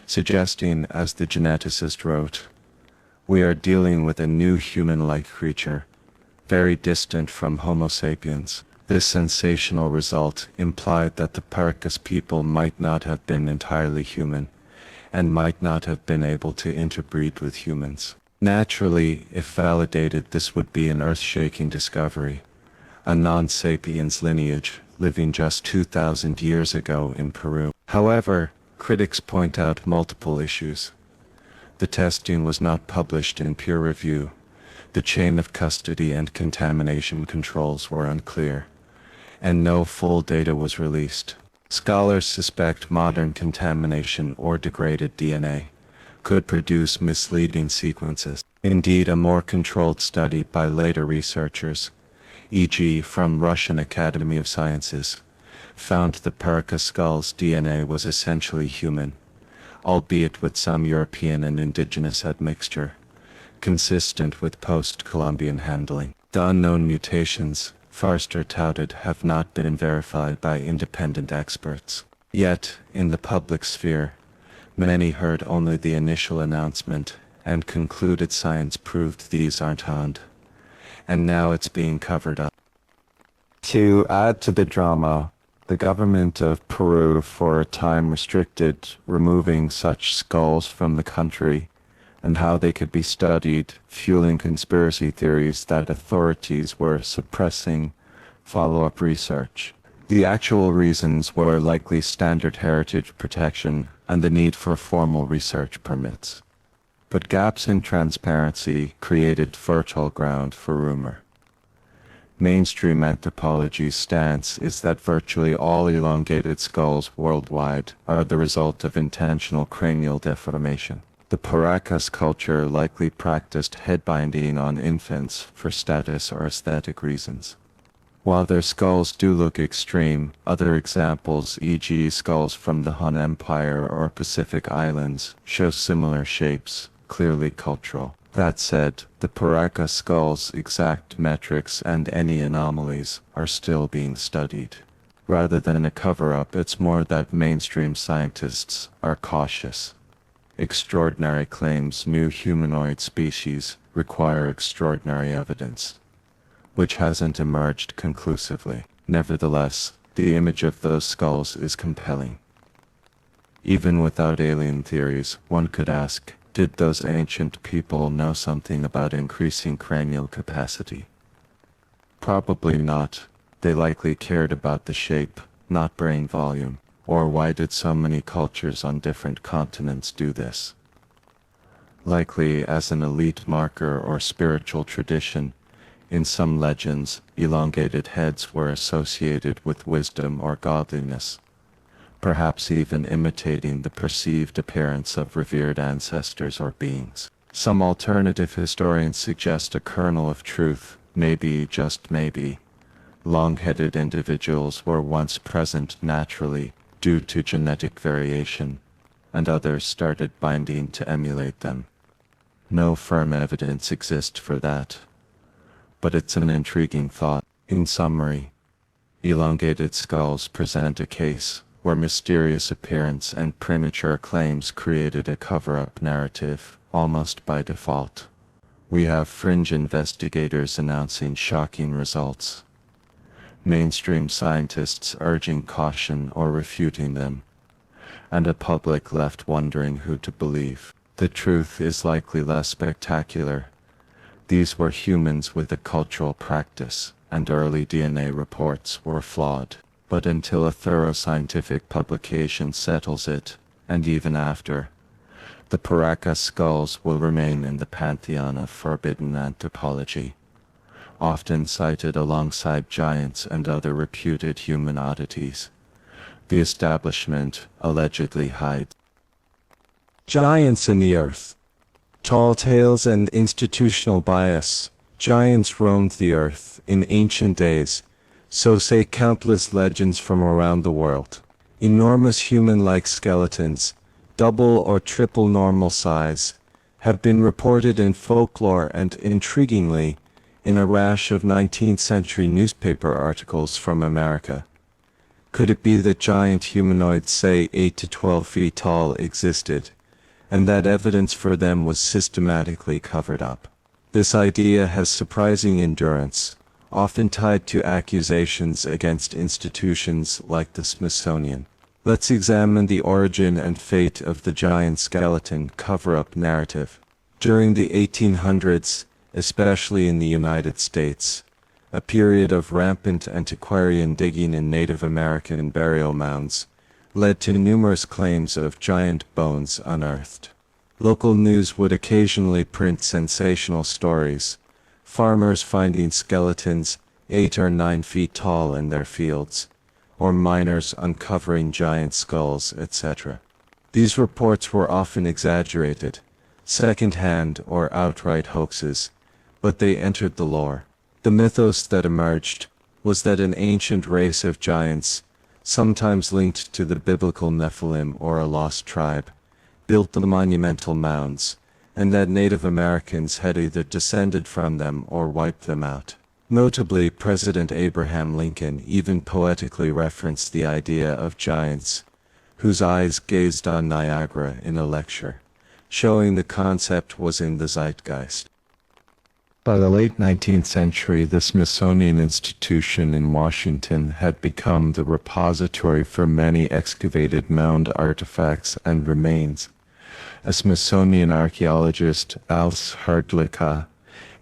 suggesting, as the geneticist wrote, "We are dealing with a new human-like creature, very distant from Homo sapiens." This sensational result implied that the Paracas people might not have been entirely human, and might not have been able to interbreed with humans. Naturally, if validated, this would be an earth-shaking discovery, a non-sapiens lineage living just 2,000 years ago in Peru. However, critics point out multiple issues. The testing was not published in peer review. The chain of custody and contamination controls were unclear, and no full data was released. Scholars suspect modern contamination or degraded DNA could produce misleading sequences. Indeed, a more controlled study by later researchers, e.g. from Russian Academy of Sciences, found the Paracas skull's DNA was essentially human, albeit with some European and indigenous admixture, consistent with post-Columbian handling. The unknown mutations Forster touted have not been verified by independent experts. Yet, in the public sphere, many heard only the initial announcement and concluded science proved these aren't found, and now it's being covered up. To add to the drama, the government of Peru for a time restricted removing such skulls from the country and how they could be studied, fueling conspiracy theories that authorities were suppressing follow-up research. The actual reasons were likely standard heritage protection and the need for formal research permits. But gaps in transparency created fertile ground for rumor. Mainstream anthropology's stance is that virtually all elongated skulls worldwide are the result of intentional cranial deformation. The Paracas culture likely practiced head binding on infants for status or aesthetic reasons. While their skulls do look extreme, other examples, e.g. skulls from the Han Empire or Pacific Islands, show similar shapes, clearly cultural. That said, the Paracas skull's exact metrics and any anomalies are still being studied. Rather than a cover-up, it's more that mainstream scientists are cautious. Extraordinary claims new humanoid species require extraordinary evidence. which hasn't emerged conclusively. Nevertheless, the image of those skulls is compelling. Even without alien theories, one could ask, did those ancient people know something about increasing cranial capacity? Probably not. They likely cared about the shape, not brain volume. Or why did so many cultures on different continents do this? Likely as an elite marker or spiritual tradition. In some legends, elongated heads were associated with wisdom or godliness, perhaps even imitating the perceived appearance of revered ancestors or beings. Some alternative historians suggest a kernel of truth, maybe, just maybe. Long-headed individuals were once present naturally, due to genetic variation, and others started binding to emulate them. No firm evidence exists for that, but it's an intriguing thought. In summary, elongated skulls present a case where mysterious appearance and premature claims created a cover-up narrative, almost by default. We have fringe investigators announcing shocking results, mainstream scientists urging caution or refuting them, and a public left wondering who to believe. The truth is likely less spectacular. These were humans with a cultural practice, and early DNA reports were flawed. But until a thorough scientific publication settles it, and even after, the Paracas skulls will remain in the pantheon of forbidden anthropology, often cited alongside giants and other reputed human oddities. The establishment allegedly hides Giants in the Earth. Tall tales and institutional bias. Giants roamed the earth in ancient days, so say countless legends from around the world. Enormous human-like skeletons, double or triple normal size, have been reported in folklore and, intriguingly, in a rash of 19th century newspaper articles from America. Could it be that giant humanoids, say 8 to 12 feet tall, existed, and that evidence for them was systematically covered up? This idea has surprising endurance, often tied to accusations against institutions like the Smithsonian. Let's examine the origin and fate of the giant skeleton cover-up narrative. During the 1800s, especially in the United States, a period of rampant antiquarian digging in Native American burial mounds led to numerous claims of giant bones unearthed. Local news would occasionally print sensational stories, farmers finding skeletons 8 or 9 feet tall in their fields, or miners uncovering giant skulls, etc. These reports were often exaggerated, second-hand or outright hoaxes, but they entered the lore. The mythos that emerged was that an ancient race of giants, sometimes linked to the biblical Nephilim or a lost tribe, built the monumental mounds, and that Native Americans had either descended from them or wiped them out. Notably, President Abraham Lincoln even poetically referenced the idea of giants, whose eyes gazed on Niagara in a lecture, showing the concept was in the zeitgeist. By the late 19th century, the Smithsonian Institution in Washington had become the repository for many excavated mound artifacts and remains. A Smithsonian archaeologist, Alce Hrdlicka,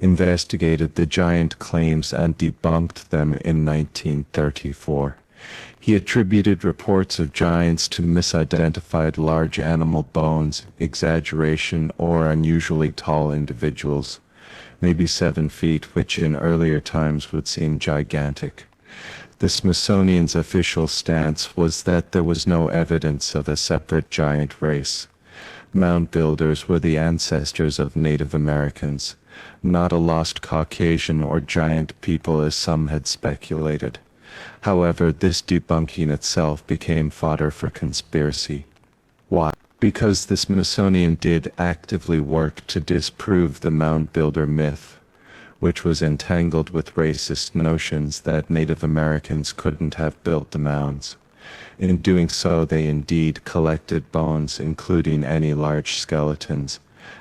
investigated the giant claims and debunked them in 1934. He attributed reports of giants to misidentified large animal bones, exaggeration, or unusually tall individuals, maybe 7 feet, which in earlier times would seem gigantic. The Smithsonian's official stance was that there was no evidence of a separate giant race. Mound builders were the ancestors of Native Americans, not a lost Caucasian or giant people as some had speculated. However, this debunking itself became fodder for conspiracy. Why? Because the Smithsonian did actively work to disprove the mound builder myth, which was entangled with racist notions that Native Americans couldn't have built the mounds. In doing so, they indeed collected bones, including any large skeletons,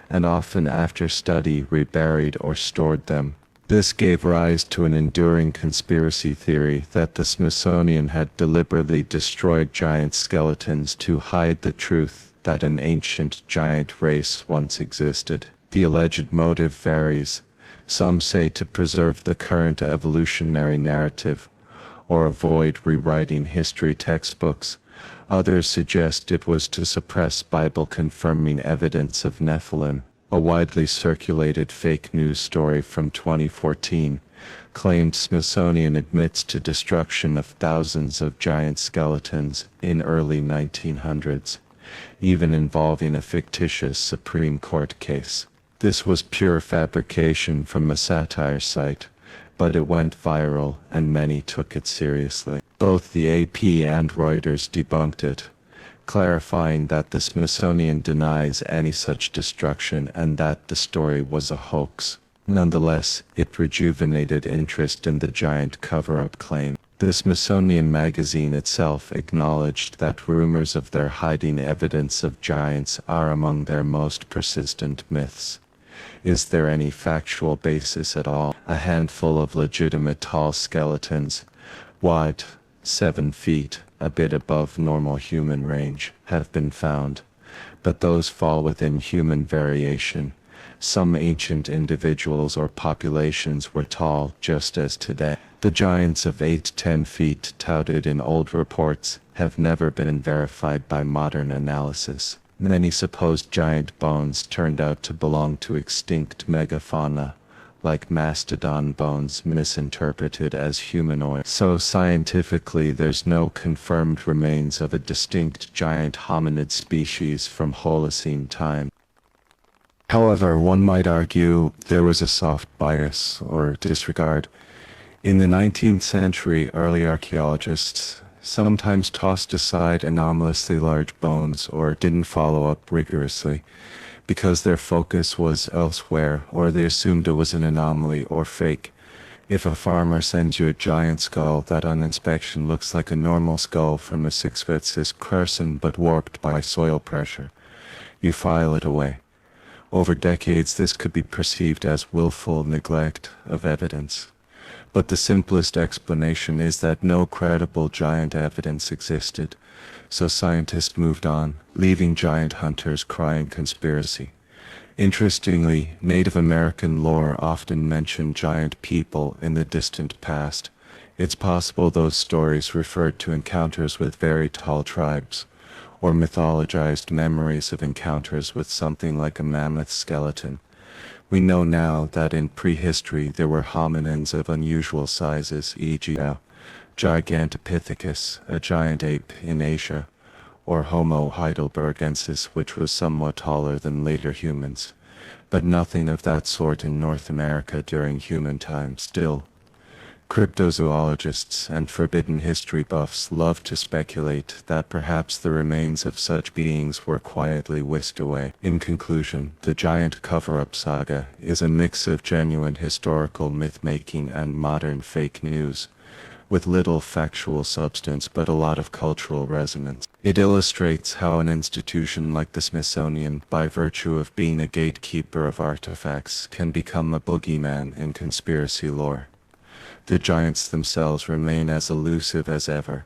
and often after study reburied or stored them. This gave rise to an enduring conspiracy theory that the Smithsonian had deliberately destroyed giant skeletons to hide the truth that an ancient giant race once existed. The alleged motive varies. Some say to preserve the current evolutionary narrative, or avoid rewriting history textbooks. Others suggest it was to suppress Bible-confirming evidence of Nephilim. A widely circulated fake news story from 2014 claimed Smithsonian admits to destruction of thousands of giant skeletons in early 1900s, even involving a fictitious Supreme Court case. This was pure fabrication from a satire site, but it went viral and many took it seriously. Both the AP and Reuters debunked it, clarifying that the Smithsonian denies any such destruction and that the story was a hoax. Nonetheless, it rejuvenated interest in the giant cover-up claim. The Smithsonian magazine itself acknowledged that rumors of their hiding evidence of giants are among their most persistent myths. Is there any factual basis at all? A handful of legitimate tall skeletons, wide 7 feet, a bit above normal human range, have been found, but those fall within human variation. Some ancient individuals or populations were tall just as today. The giants of 8-10 feet touted in old reports have never been verified by modern analysis. Many supposed giant bones turned out to belong to extinct megafauna, like mastodon bones misinterpreted as humanoid. So scientifically there's no confirmed remains of a distinct giant hominid species from Holocene time. However, one might argue there was a soft bias or disregard. In the 19th century, early archaeologists sometimes tossed aside anomalously large bones or didn't follow up rigorously, because their focus was elsewhere, or they assumed it was an anomaly or fake. If a farmer sends you a giant skull that on inspection looks like a normal skull from a 6'6" person but warped by soil pressure, you file it away. Over decades this could be perceived as willful neglect of evidence. But the simplest explanation is that no credible giant evidence existed, so scientists moved on, leaving giant hunters crying conspiracy. Interestingly, Native American lore often mentioned giant people in the distant past. It's possible those stories referred to encounters with very tall tribes, or mythologized memories of encounters with something like a mammoth skeleton. We know now that in prehistory there were hominins of unusual sizes, e.g. Gigantopithecus, a giant ape in Asia, or Homo heidelbergensis, which was somewhat taller than later humans, but nothing of that sort in North America during human time. Still, cryptozoologists and forbidden history buffs love to speculate that perhaps the remains of such beings were quietly whisked away. In conclusion, the giant cover-up saga is a mix of genuine historical myth-making and modern fake news, with little factual substance but a lot of cultural resonance. It illustrates how an institution like the Smithsonian, by virtue of being a gatekeeper of artifacts, can become a boogeyman in conspiracy lore. The giants themselves remain as elusive as ever,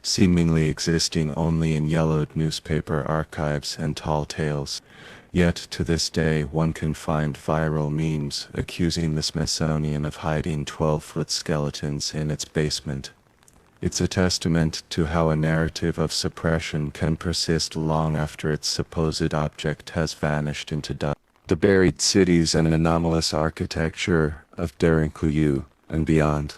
seemingly existing only in yellowed newspaper archives and tall tales. Yet to this day one can find viral memes accusing the Smithsonian of hiding 12-foot skeletons in its basement. It's a testament to how a narrative of suppression can persist long after its supposed object has vanished into dust. The buried cities and anomalous architecture of Derinkuyu and beyond.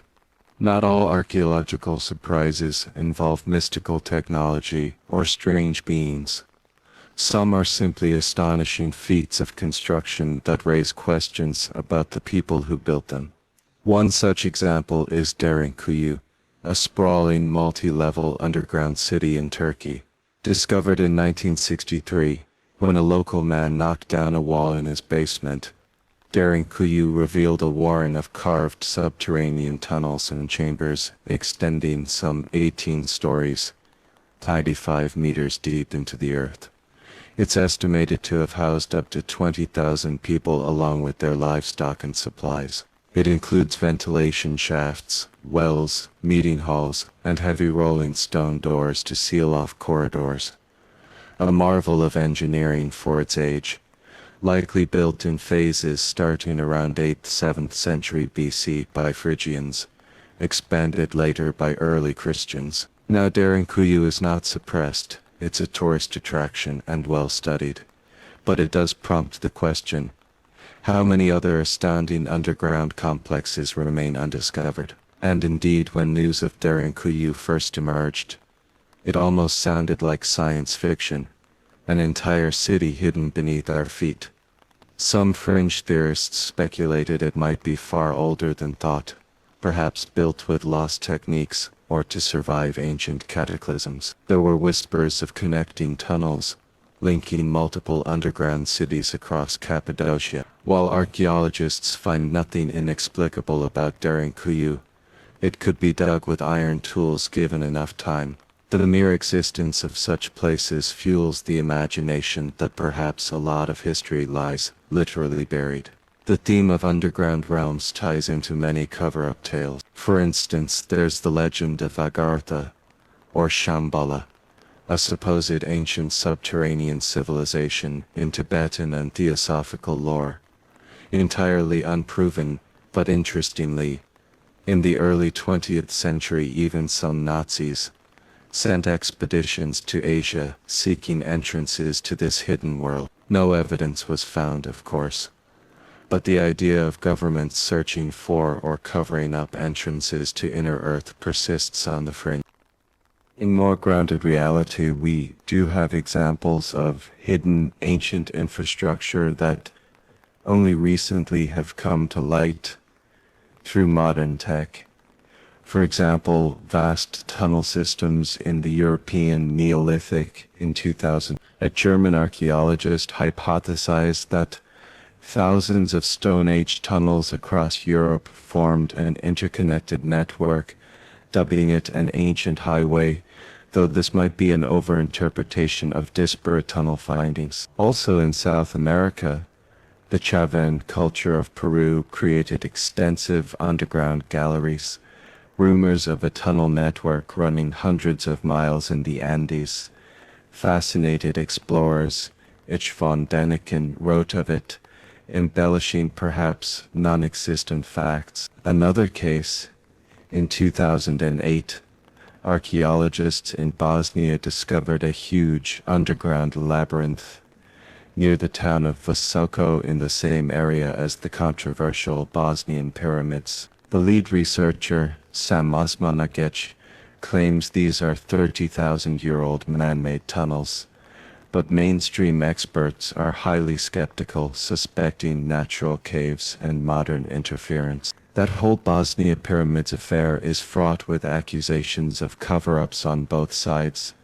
Not all archaeological surprises involve mystical technology or strange beings. Some are simply astonishing feats of construction that raise questions about the people who built them. One such example is Derinkuyu, a sprawling multi-level underground city in Turkey, discovered in 1963 when a local man knocked down a wall in his basement. Derinkuyu revealed a warren of carved subterranean tunnels and chambers extending some 18 stories, 95 meters deep into the earth. It's estimated to have housed up to 20,000 people along with their livestock and supplies. It includes ventilation shafts, wells, meeting halls, and heavy rolling stone doors to seal off corridors. A marvel of engineering for its age, likely built in phases starting around 8th-7th century BC by Phrygians, expanded later by early Christians. Now Derinkuyu is not suppressed, it's a tourist attraction and well studied. But it does prompt the question, how many other astounding underground complexes remain undiscovered? And indeed, when news of Derinkuyu first emerged, it almost sounded like science fiction, an entire city hidden beneath our feet. Some fringe theorists speculated it might be far older than thought, perhaps built with lost techniques, or to survive ancient cataclysms. There were whispers of connecting tunnels, linking multiple underground cities across Cappadocia. While archaeologists find nothing inexplicable about Derinkuyu, it could be dug with iron tools given enough time. The mere existence of such places fuels the imagination that perhaps a lot of history lies literally buried. The theme of underground realms ties into many cover-up tales. For instance, there's the legend of Agartha, or Shambhala, a supposed ancient subterranean civilization in Tibetan and theosophical lore. Entirely unproven, but interestingly, in the early 20th century even some Nazis sent expeditions to Asia seeking entrances to this hidden world. No evidence was found, of course, but the idea of governments searching for or covering up entrances to inner Earth persists on the fringe. In more grounded reality, we do have examples of hidden ancient infrastructure that only recently have come to light through modern tech. For example, vast tunnel systems in the European Neolithic in 2000. A German archaeologist hypothesized that thousands of Stone Age tunnels across Europe formed an interconnected network, dubbing it an ancient highway, though this might be an overinterpretation of disparate tunnel findings. Also in South America, the Chaven culture of Peru created extensive underground galleries. Rumors of a tunnel network running hundreds of miles in the Andes fascinated explorers. Ich von Däniken wrote of it, embellishing perhaps non-existent facts. Another case, in 2008, archaeologists in Bosnia discovered a huge underground labyrinth near the town of Visoko in the same area as the controversial Bosnian pyramids. The lead researcher, Sam Osmanagic, claims these are 30,000-year-old man-made tunnels, but mainstream experts are highly skeptical, suspecting natural caves and modern interference. That whole Bosnia pyramids affair is fraught with accusations of cover-ups on both sides.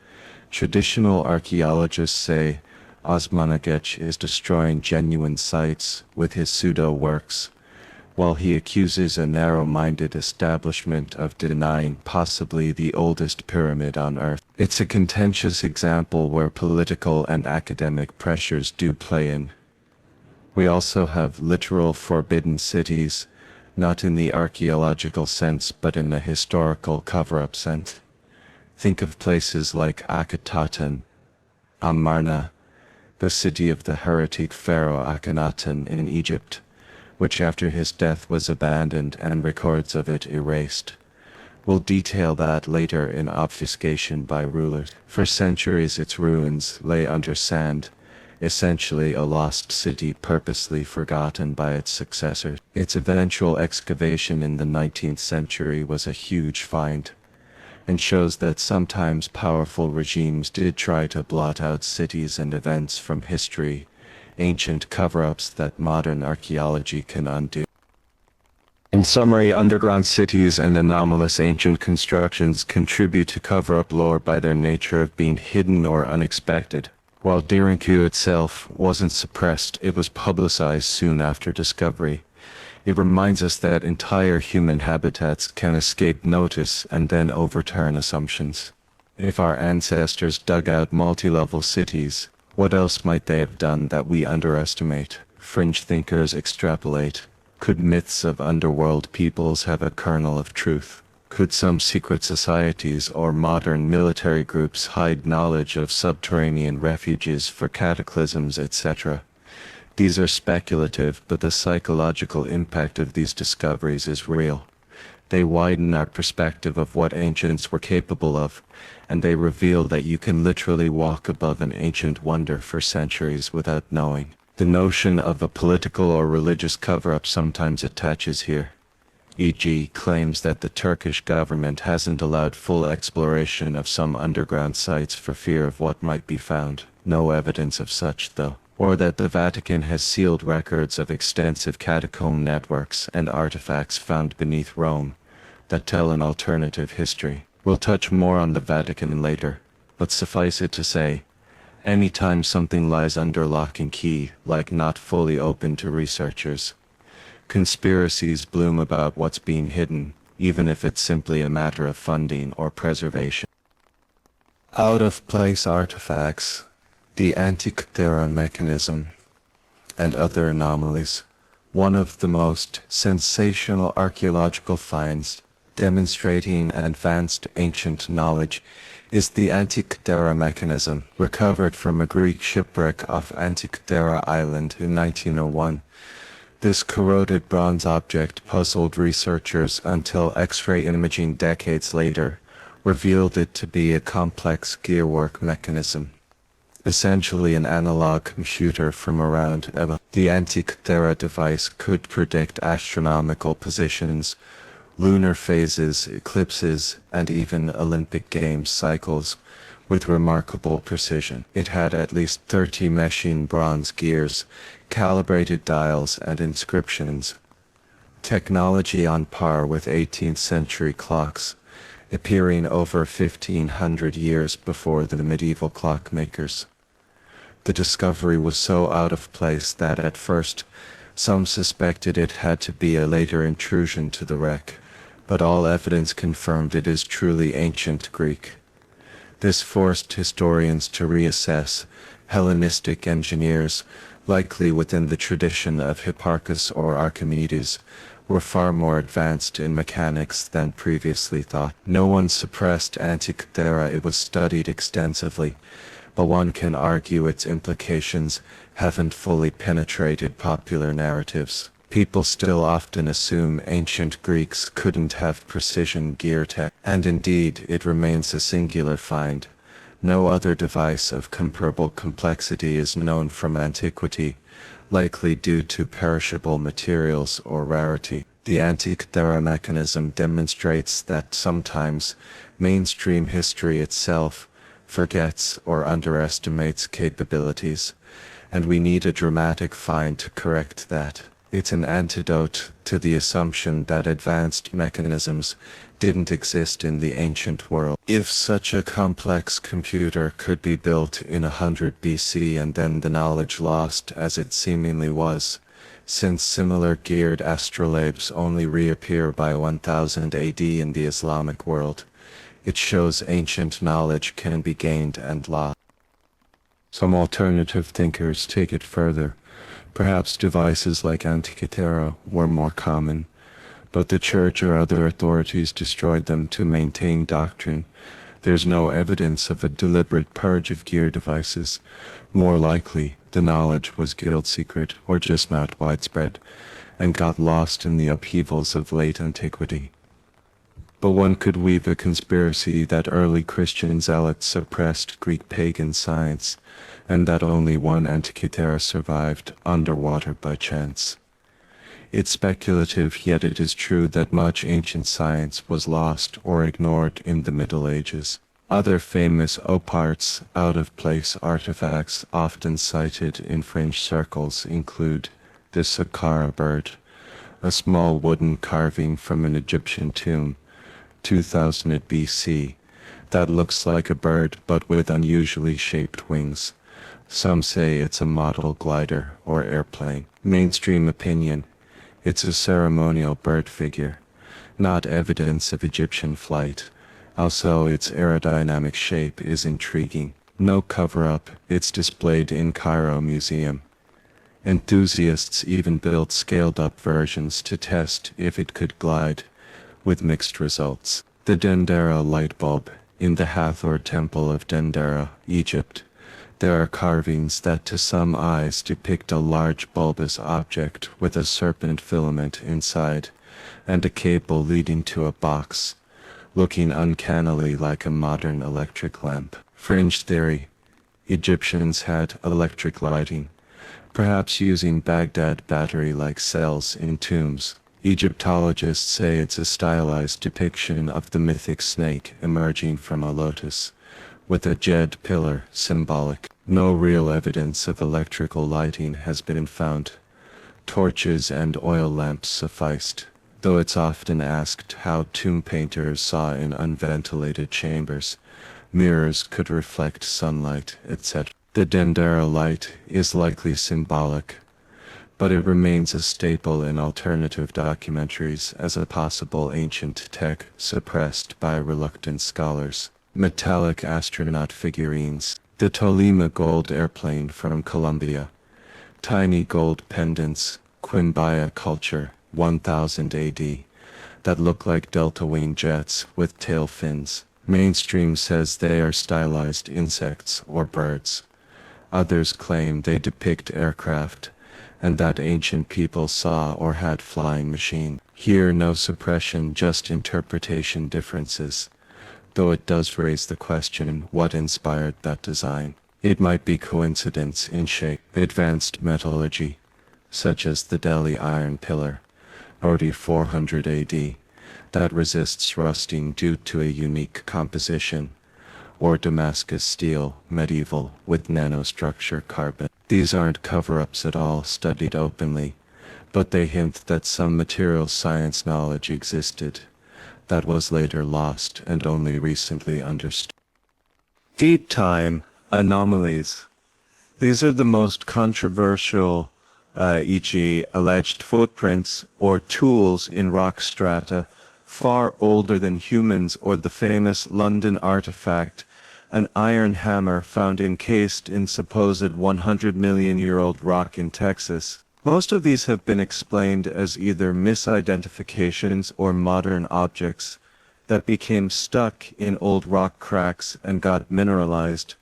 Traditional archaeologists say Osmanagic is destroying genuine sites with his pseudo-works, while he accuses a narrow-minded establishment of denying possibly the oldest pyramid on Earth. It's a contentious example where political and academic pressures do play in. We also have literal forbidden cities, not in the archaeological sense but in the historical cover-up sense. Think of places like Akhetaten, Amarna, the city of the heretic pharaoh Akhenaten in Egypt, which after his death was abandoned and records of it erased. We'll detail that later in Obfuscation by Rulers. For centuries its ruins lay under sand, essentially a lost city purposely forgotten by its successors. Its eventual excavation in the 19th century was a huge find, and shows that sometimes powerful regimes did try to blot out cities and events from history, ancient cover-ups that modern archaeology can undo. In summary, underground cities and anomalous ancient constructions contribute to cover-up lore by their nature of being hidden or unexpected. While Derinkuyu itself wasn't suppressed, it was publicized soon after discovery. It reminds us that entire human habitats can escape notice and then overturn assumptions. If our ancestors dug out multi-level cities, what else might they have done that we underestimate? Fringe thinkers extrapolate. Could myths of underworld peoples have a kernel of truth? Could some secret societies or modern military groups hide knowledge of subterranean refuges for cataclysms, etc.? These are speculative, but the psychological impact of these discoveries is real. They widen our perspective of what ancients were capable of, and they reveal that you can literally walk above an ancient wonder for centuries without knowing. The notion of a political or religious cover-up sometimes attaches here. E.g., claims that the Turkish government hasn't allowed full exploration of some underground sites for fear of what might be found. No evidence of such, though. Or that the Vatican has sealed records of extensive catacomb networks and artifacts found beneath Rome that tell an alternative history. We'll touch more on the Vatican later, but suffice it to say, anytime something lies under lock and key, like not fully open to researchers, conspiracies bloom about what's being hidden, even if it's simply a matter of funding or preservation. Out-of-place artifacts, the Antikythera mechanism, and other anomalies. One of the most sensational archaeological finds demonstrating advanced ancient knowledge is the Antikythera mechanism, recovered from a Greek shipwreck off Antikythera Island in 1901. This corroded bronze object puzzled researchers until X-ray imaging decades later revealed it to be a complex gearwork mechanism, essentially an analog computer from around Eva. The Antikythera device could predict astronomical positions, lunar phases, eclipses, and even Olympic Games cycles with remarkable precision. It had at least 30 meshing bronze gears, calibrated dials, and inscriptions. Technology on par with 18th century clocks, appearing over 1500 years before the medieval clockmakers. The discovery was so out of place that at first, some suspected it had to be a later intrusion to the wreck, but all evidence confirmed it is truly ancient Greek. This forced historians to reassess Hellenistic engineers, likely within the tradition of Hipparchus or Archimedes, were far more advanced in mechanics than previously thought. No one suppressed Antikythera, it was studied extensively, but one can argue its implications haven't fully penetrated popular narratives. People still often assume ancient Greeks couldn't have precision gear tech, and indeed it remains a singular find. No other device of comparable complexity is known from antiquity, likely due to perishable materials or rarity. The Antikythera mechanism demonstrates that sometimes mainstream history itself forgets or underestimates capabilities, and we need a dramatic find to correct that. It's an antidote to the assumption that advanced mechanisms didn't exist in the ancient world. If such a complex computer could be built in 100 BC and then the knowledge lost as it seemingly was, since similar geared astrolabes only reappear by 1000 AD in the Islamic world, it shows ancient knowledge can be gained and lost. Some alternative thinkers take it further. Perhaps devices like Antikythera were more common, but the church or other authorities destroyed them to maintain doctrine. There's no evidence of a deliberate purge of gear devices. More likely, the knowledge was guild secret or just not widespread, and got lost in the upheavals of late antiquity. But one could weave a conspiracy that early Christian zealots suppressed Greek pagan science, and that only one Antikythera survived underwater by chance. It's speculative, yet it is true that much ancient science was lost or ignored in the Middle Ages. Other famous oparts, out-of-place artifacts often cited in fringe circles include the Saqqara bird, a small wooden carving from an Egyptian tomb, 2000 BC, that looks like a bird but with unusually shaped wings. Some say it's a model glider or airplane. Mainstream opinion, it's a ceremonial bird figure, not evidence of Egyptian flight. Also, its aerodynamic shape is intriguing. No cover-up, it's displayed in Cairo Museum. Enthusiasts even built scaled-up versions to test if it could glide, with mixed results. The Dendera light bulb. In the Hathor Temple of Dendera, Egypt, there are carvings that to some eyes depict a large bulbous object with a serpent filament inside, and a cable leading to a box, looking uncannily like a modern electric lamp. Fringe theory. Egyptians had electric lighting, perhaps using Baghdad battery-like cells in tombs. Egyptologists say it's a stylized depiction of the mythic snake emerging from a lotus, with a jed pillar symbolic. No real evidence of electrical lighting has been found. Torches and oil lamps sufficed, though it's often asked how tomb painters saw in unventilated chambers. Mirrors could reflect sunlight, etc. The Dendera light is likely symbolic, but it remains a staple in alternative documentaries as a possible ancient tech suppressed by reluctant scholars. Metallic astronaut figurines. The Tolima gold airplane from Colombia. Tiny gold pendants, Quimbaya culture, 1000 AD, that look like delta wing jets with tail fins. Mainstream says they are stylized insects or birds. Others claim they depict aircraft, and that ancient people saw or had flying machines. Here no suppression, just interpretation differences, though it does raise the question what inspired that design. It might be coincidence in shape. Advanced metallurgy, such as the Delhi iron pillar, already 400 AD, that resists rusting due to a unique composition, or Damascus steel, medieval, with nanostructure carbon. These aren't cover-ups at all studied openly, but they hint that some material science knowledge existed that was later lost and only recently understood. Deep time anomalies. These are the most controversial, e.g. alleged footprints or tools in rock strata far older than humans, or the famous London artifact, an iron hammer found encased in supposed 100 million-year-old rock in Texas. Most of these have been explained as either misidentifications or modern objects that became stuck in old rock cracks and got mineralized.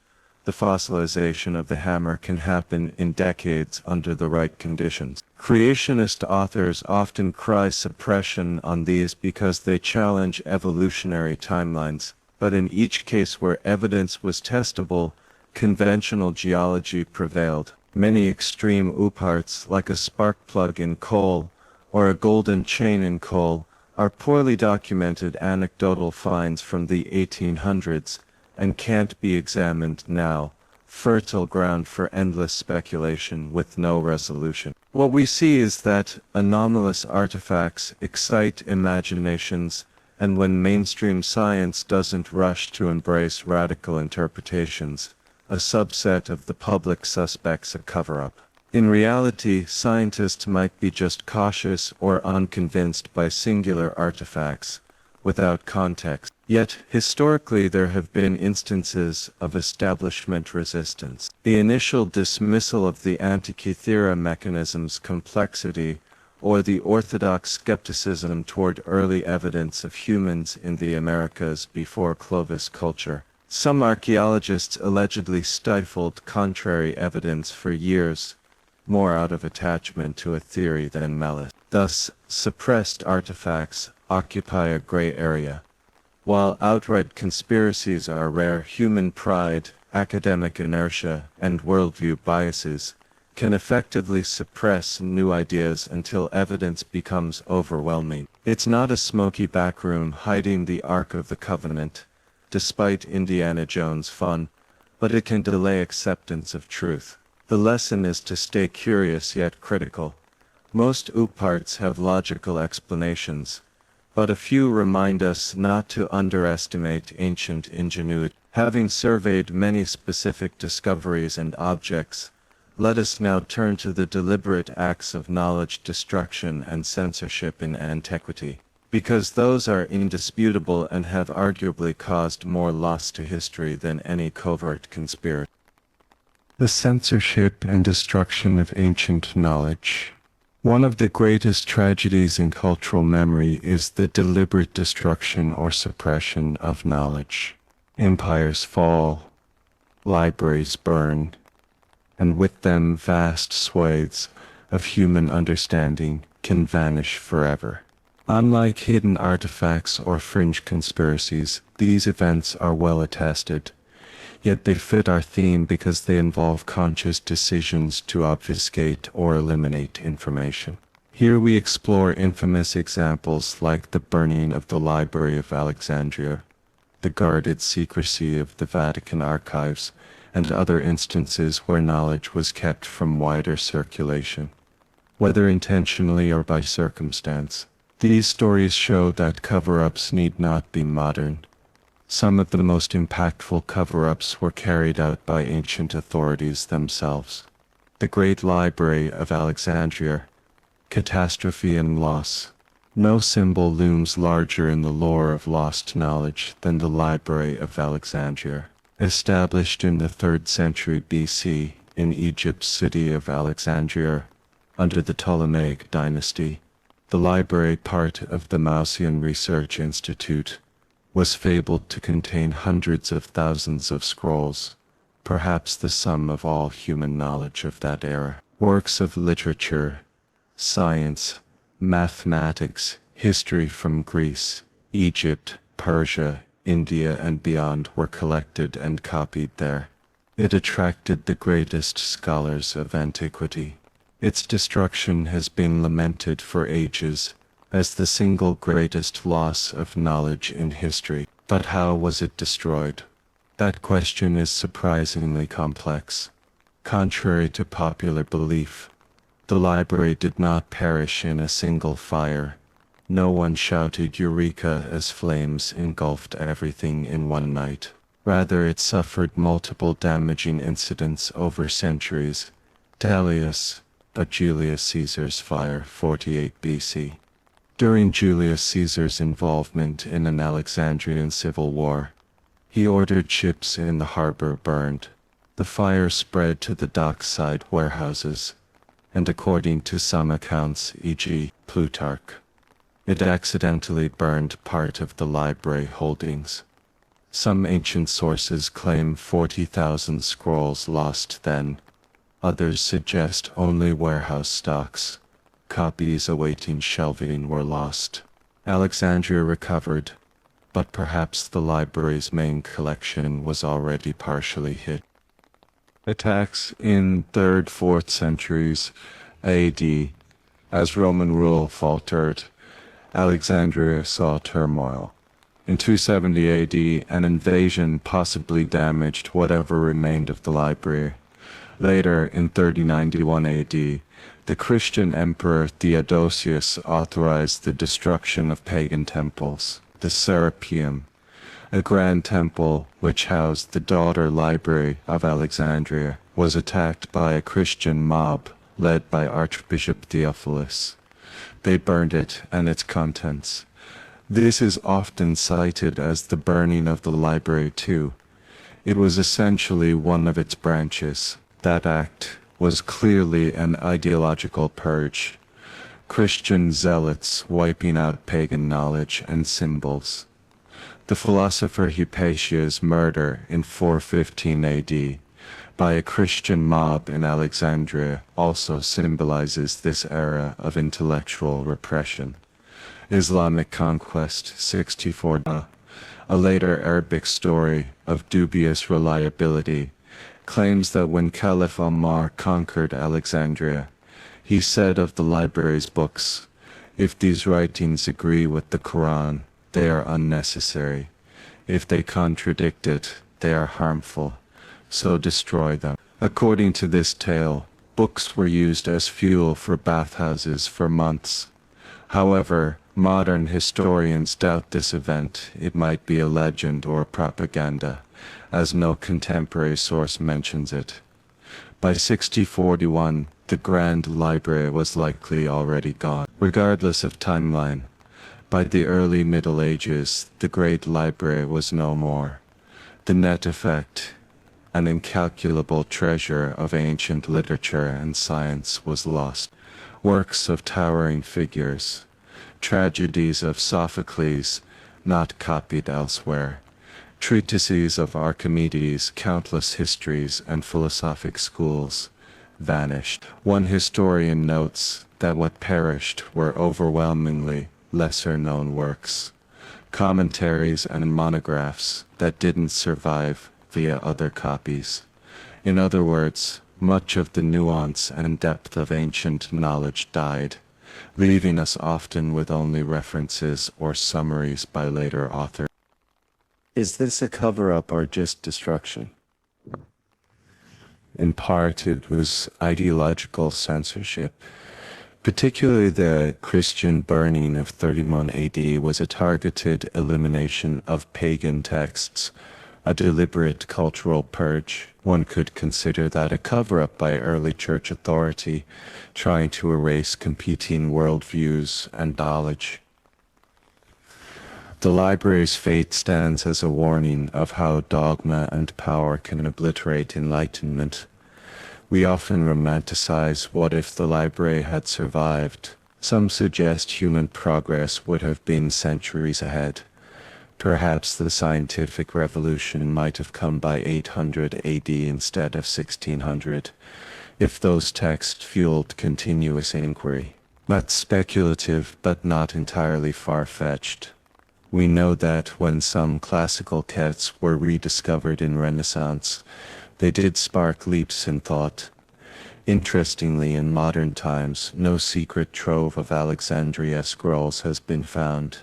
The fossilization of the hammer can happen in decades under the right conditions. Creationist authors often cry suppression on these because they challenge evolutionary timelines, but in each case where evidence was testable, conventional geology prevailed. Many extreme ooparts, like a spark plug in coal or a golden chain in coal, are poorly documented anecdotal finds from the 1800s and can't be examined now, fertile ground for endless speculation with no resolution. What we see is that anomalous artifacts excite imaginations, and when mainstream science doesn't rush to embrace radical interpretations, a subset of the public suspects a cover-up. In reality, scientists might be just cautious or unconvinced by singular artifacts, without context. Yet, historically there have been instances of establishment resistance. The initial dismissal of the Antikythera mechanism's complexity, or the orthodox skepticism toward early evidence of humans in the Americas before Clovis culture. Some archaeologists allegedly stifled contrary evidence for years, more out of attachment to a theory than malice. Thus, suppressed artifacts occupy a gray area. While outright conspiracies are rare, human pride, academic inertia, and worldview biases can effectively suppress new ideas until evidence becomes overwhelming. It's not a smoky backroom hiding the Ark of the Covenant, despite Indiana Jones' fun, but it can delay acceptance of truth. The lesson is to stay curious yet critical. Most ooparts have logical explanations, but a few remind us not to underestimate ancient ingenuity. Having surveyed many specific discoveries and objects, let us now turn to the deliberate acts of knowledge destruction and censorship in antiquity, because those are indisputable and have arguably caused more loss to history than any covert conspiracy. The censorship and destruction of ancient knowledge. One of the greatest tragedies in cultural memory is the deliberate destruction or suppression of knowledge. Empires fall, libraries burn, and with them vast swathes of human understanding can vanish forever. Unlike hidden artifacts or fringe conspiracies, these events are well attested, yet they fit our theme because they involve conscious decisions to obfuscate or eliminate information. Here we explore infamous examples like the burning of the Library of Alexandria, the guarded secrecy of the Vatican archives, and other instances where knowledge was kept from wider circulation, whether intentionally or by circumstance. These stories show that cover-ups need not be modern. Some of the most impactful cover-ups were carried out by ancient authorities themselves. The Great Library of Alexandria, Catastrophe and Loss. No symbol looms larger in the lore of lost knowledge than the Library of Alexandria. Established in the 3rd century BC in Egypt's city of Alexandria, under the Ptolemaic dynasty, the library, part of the Mausian Research Institute, was fabled to contain hundreds of thousands of scrolls, perhaps the sum of all human knowledge of that era. Works of literature, science, mathematics, history from Greece, Egypt, Persia, India and beyond were collected and copied there. It attracted the greatest scholars of antiquity. Its destruction has been lamented for ages as the single greatest loss of knowledge in history. But how was it destroyed? That question is surprisingly complex. Contrary to popular belief, the library did not perish in a single fire. No one shouted Eureka as flames engulfed everything in one night. Rather, it suffered multiple damaging incidents over centuries. Tallius, a Julius Caesar's fire, 48 BC. During Julius Caesar's involvement in an Alexandrian civil war, he ordered ships in the harbor burned. The fire spread to the dockside warehouses, and according to some accounts, e.g. Plutarch, it accidentally burned part of the library holdings. Some ancient sources claim 40,000 scrolls lost then. Others suggest only warehouse stocks. Copies awaiting shelving were lost. Alexandria recovered, but perhaps the library's main collection was already partially hit. Attacks in 3rd, 4th centuries AD. As Roman rule faltered, Alexandria saw turmoil. In 270 AD, an invasion possibly damaged whatever remained of the library. Later, in 3091 AD, the Christian emperor Theodosius authorized the destruction of pagan temples. The Serapeum, a grand temple which housed the daughter library of Alexandria, was attacked by a Christian mob led by Archbishop Theophilus. They burned it and its contents. This is often cited as the burning of the library too. It was essentially one of its branches. That act was clearly an ideological purge. Christian zealots wiping out pagan knowledge and symbols. The philosopher Hypatia's murder in 415 AD by a Christian mob in Alexandria also symbolizes this era of intellectual repression. Islamic conquest 64. A later Arabic story of dubious reliability claims that when Caliph Omar conquered Alexandria, he said of the library's books, "If these writings agree with the Quran, they are unnecessary. If they contradict it, they are harmful. So destroy them." According to this tale, books were used as fuel for bathhouses for months. However, modern historians doubt this event. It might be a legend or propaganda, as no contemporary source mentions it. By 6041, the Grand Library was likely already gone. Regardless of timeline, by the early Middle Ages, the Great Library was no more. The net effect: an incalculable treasure of ancient literature and science was lost. Works of towering figures, tragedies of Sophocles, not copied elsewhere, treatises of Archimedes, countless histories and philosophic schools, vanished. One historian notes that what perished were overwhelmingly lesser-known works, commentaries and monographs that didn't survive via other copies. In other words, much of the nuance and depth of ancient knowledge died, leaving us often with only references or summaries by later authors. Is this a cover-up or just destruction? In part, it was ideological censorship. Particularly the Christian burning of 31 AD was a targeted elimination of pagan texts, a deliberate cultural purge. One could consider that a cover-up by early church authority, trying to erase competing worldviews and knowledge. The library's fate stands as a warning of how dogma and power can obliterate enlightenment. We often romanticize what if the library had survived. Some suggest human progress would have been centuries ahead. Perhaps the scientific revolution might have come by 800 AD instead of 1600, if those texts fueled continuous inquiry. That's speculative, but not entirely far-fetched. We know that when some classical texts were rediscovered in Renaissance, they did spark leaps in thought. Interestingly, in modern times, no secret trove of Alexandria scrolls has been found,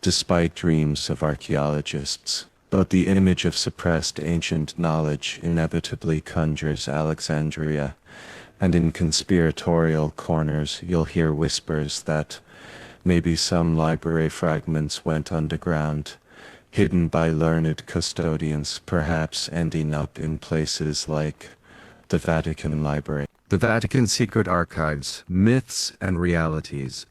despite dreams of archaeologists. But the image of suppressed ancient knowledge inevitably conjures Alexandria, and in conspiratorial corners you'll hear whispers that maybe some library fragments went underground, hidden by learned custodians, perhaps ending up in places like the Vatican Library. The Vatican Secret Archives, Myths and Realities.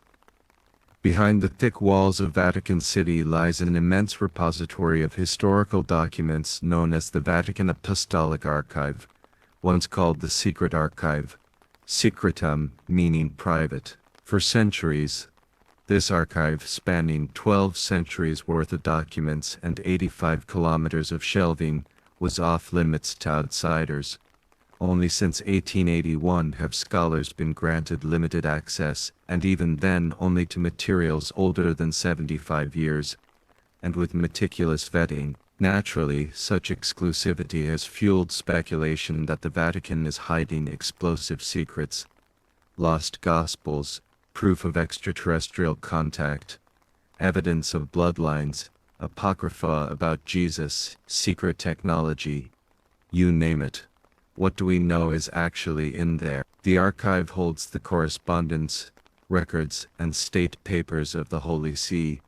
Behind the thick walls of Vatican City lies an immense repository of historical documents known as the Vatican Apostolic Archive, once called the Secret Archive, secretum meaning private. For centuries, this archive, spanning 12 centuries worth of documents and 85 kilometers of shelving, was off limits to outsiders. Only since 1881 have scholars been granted limited access, and even then only to materials older than 75 years, and with meticulous vetting. Naturally, such exclusivity has fueled speculation that the Vatican is hiding explosive secrets, lost gospels, proof of extraterrestrial contact, evidence of bloodlines, apocrypha about Jesus, secret technology, you name it. What do we know is actually in there? The archive holds the correspondence, records, and state papers of the Holy See,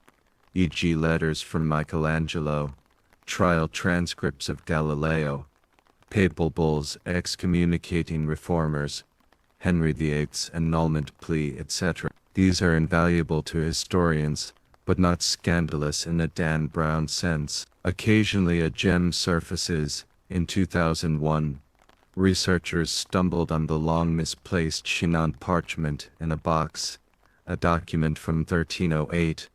e.g. letters from Michelangelo, trial transcripts of Galileo, papal bulls excommunicating reformers, Henry VIII's annulment plea, etc. These are invaluable to historians, but not scandalous in a Dan Brown sense. Occasionally a gem surfaces. In 2001, researchers stumbled on the long misplaced Chinon parchment in a box, a document from 1308,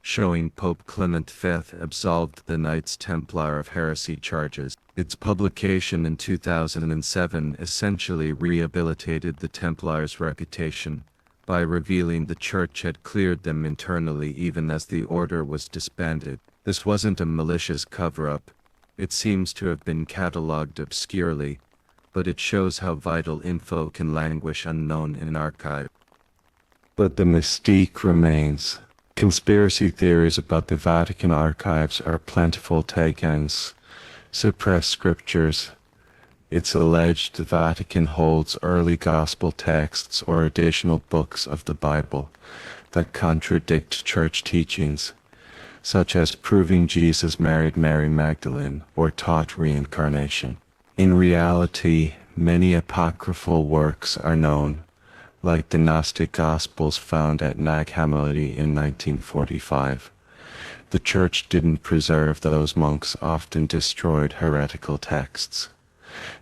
showing Pope Clement V absolved the Knights Templar of heresy charges. Its publication in 2007 essentially rehabilitated the Templars' reputation by revealing the Church had cleared them internally even as the order was disbanded. This wasn't a malicious cover-up. It seems to have been catalogued obscurely, but it shows how vital info can languish unknown in an archive. But the mystique remains. Conspiracy theories about the Vatican archives are plentiful take-ins. Suppressed scriptures. It's alleged the Vatican holds early gospel texts or additional books of the Bible that contradict church teachings, such as proving Jesus married Mary Magdalene or taught reincarnation. In reality, many apocryphal works are known, like the Gnostic Gospels found at Nag Hammadi in 1945. The Church didn't preserve those. Monks often destroyed heretical texts.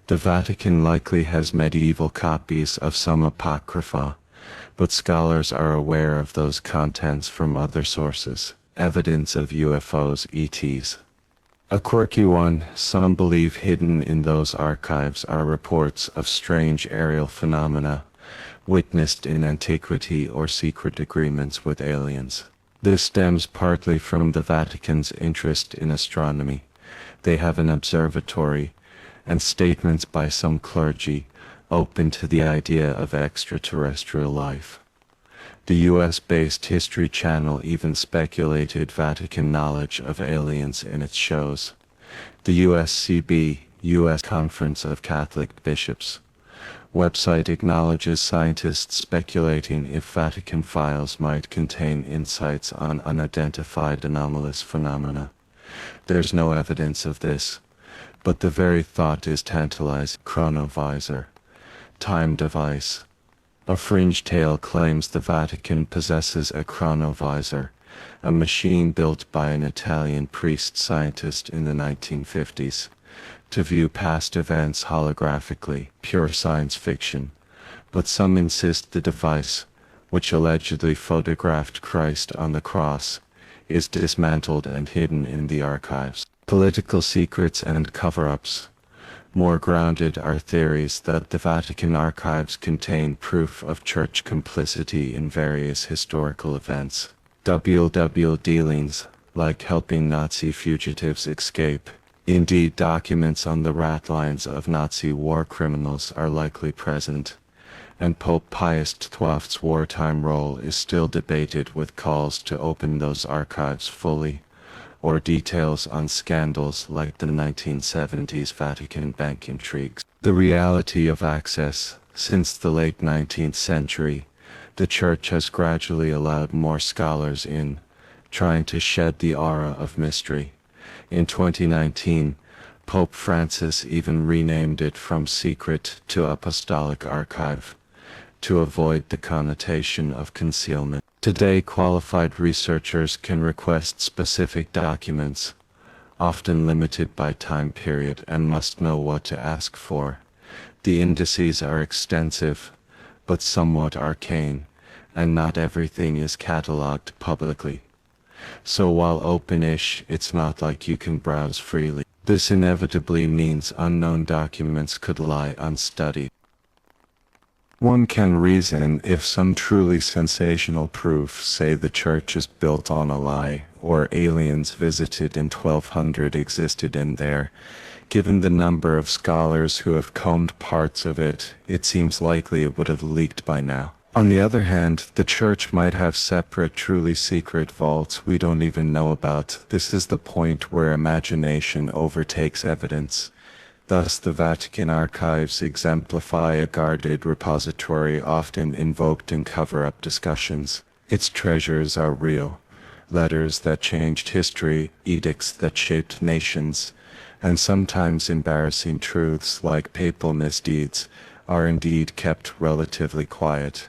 The Vatican likely has medieval copies of some apocrypha, but scholars are aware of those contents from other sources. Evidence of UFOs, ETs. A quirky one, some believe hidden in those archives are reports of strange aerial phenomena witnessed in antiquity or secret agreements with aliens. This stems partly from the Vatican's interest in astronomy. They have an observatory, and statements by some clergy open to the idea of extraterrestrial life. The US-based History Channel even speculated Vatican knowledge of aliens in its shows. The USCB, U.S. Conference of Catholic Bishops, website acknowledges scientists speculating if Vatican files might contain insights on unidentified anomalous phenomena. There's no evidence of this, but the very thought is tantalizing. Chronovisor. Time device. A fringe tale claims the Vatican possesses a chronovisor, a machine built by an Italian priest scientist in the 1950s, to view past events holographically. Pure science fiction, but some insist the device, which allegedly photographed Christ on the cross, is dismantled and hidden in the archives. Political secrets and cover-ups. More grounded are theories that the Vatican archives contain proof of church complicity in various historical events. WW dealings, like helping Nazi fugitives escape. Indeed, documents on the ratlines of Nazi war criminals are likely present, and Pope Pius XII's wartime role is still debated, with calls to open those archives fully, or details on scandals like the 1970s Vatican bank intrigues. The reality of access. Since the late 19th century, the Church has gradually allowed more scholars in, trying to shed the aura of mystery. In 2019, Pope Francis even renamed it from Secret to Apostolic Archive, to avoid the connotation of concealment. Today, qualified researchers can request specific documents, often limited by time period, and must know what to ask for. The indices are extensive, but somewhat arcane, and not everything is catalogued publicly. So while open-ish, it's not like you can browse freely. This inevitably means unknown documents could lie unstudied. One can reason if some truly sensational proof, say the church is built on a lie, or aliens visited in 1200 existed in there. Given the number of scholars who have combed parts of it, it seems likely it would have leaked by now. On the other hand, the church might have separate, truly secret vaults we don't even know about. This is the point where imagination overtakes evidence. Thus, the Vatican archives exemplify a guarded repository often invoked in cover-up discussions. Its treasures are real. Letters that changed history, edicts that shaped nations, and sometimes embarrassing truths like papal misdeeds are indeed kept relatively quiet.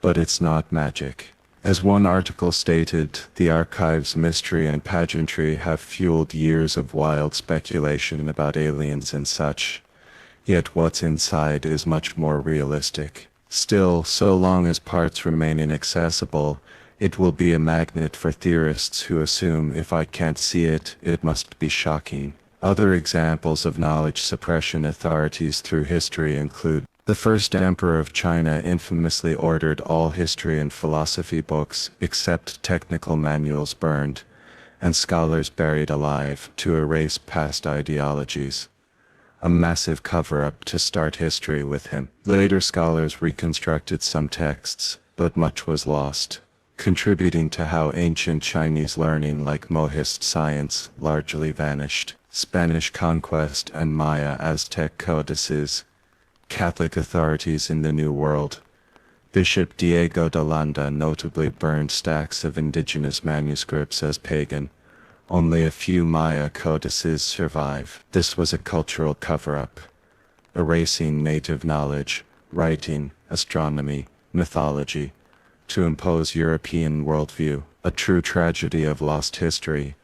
But it's not magic. As one article stated, the archive's mystery and pageantry have fueled years of wild speculation about aliens and such. Yet what's inside is much more realistic. Still, so long as parts remain inaccessible, it will be a magnet for theorists who assume if I can't see it, it must be shocking. Other examples of knowledge suppression authorities through history include: the first emperor of China infamously ordered all history and philosophy books, except technical manuals, burned, and scholars buried alive, to erase past ideologies. A massive cover-up to start history with him. Later scholars reconstructed some texts, but much was lost, contributing to how ancient Chinese learning like Mohist science largely vanished. Spanish conquest and Maya Aztec codices. Catholic authorities in the New World. Bishop Diego de Landa notably burned stacks of indigenous manuscripts as pagan. Only a few Maya codices survive. This was a cultural cover-up, erasing native knowledge, writing, astronomy, mythology, to impose European worldview. A true tragedy of lost history.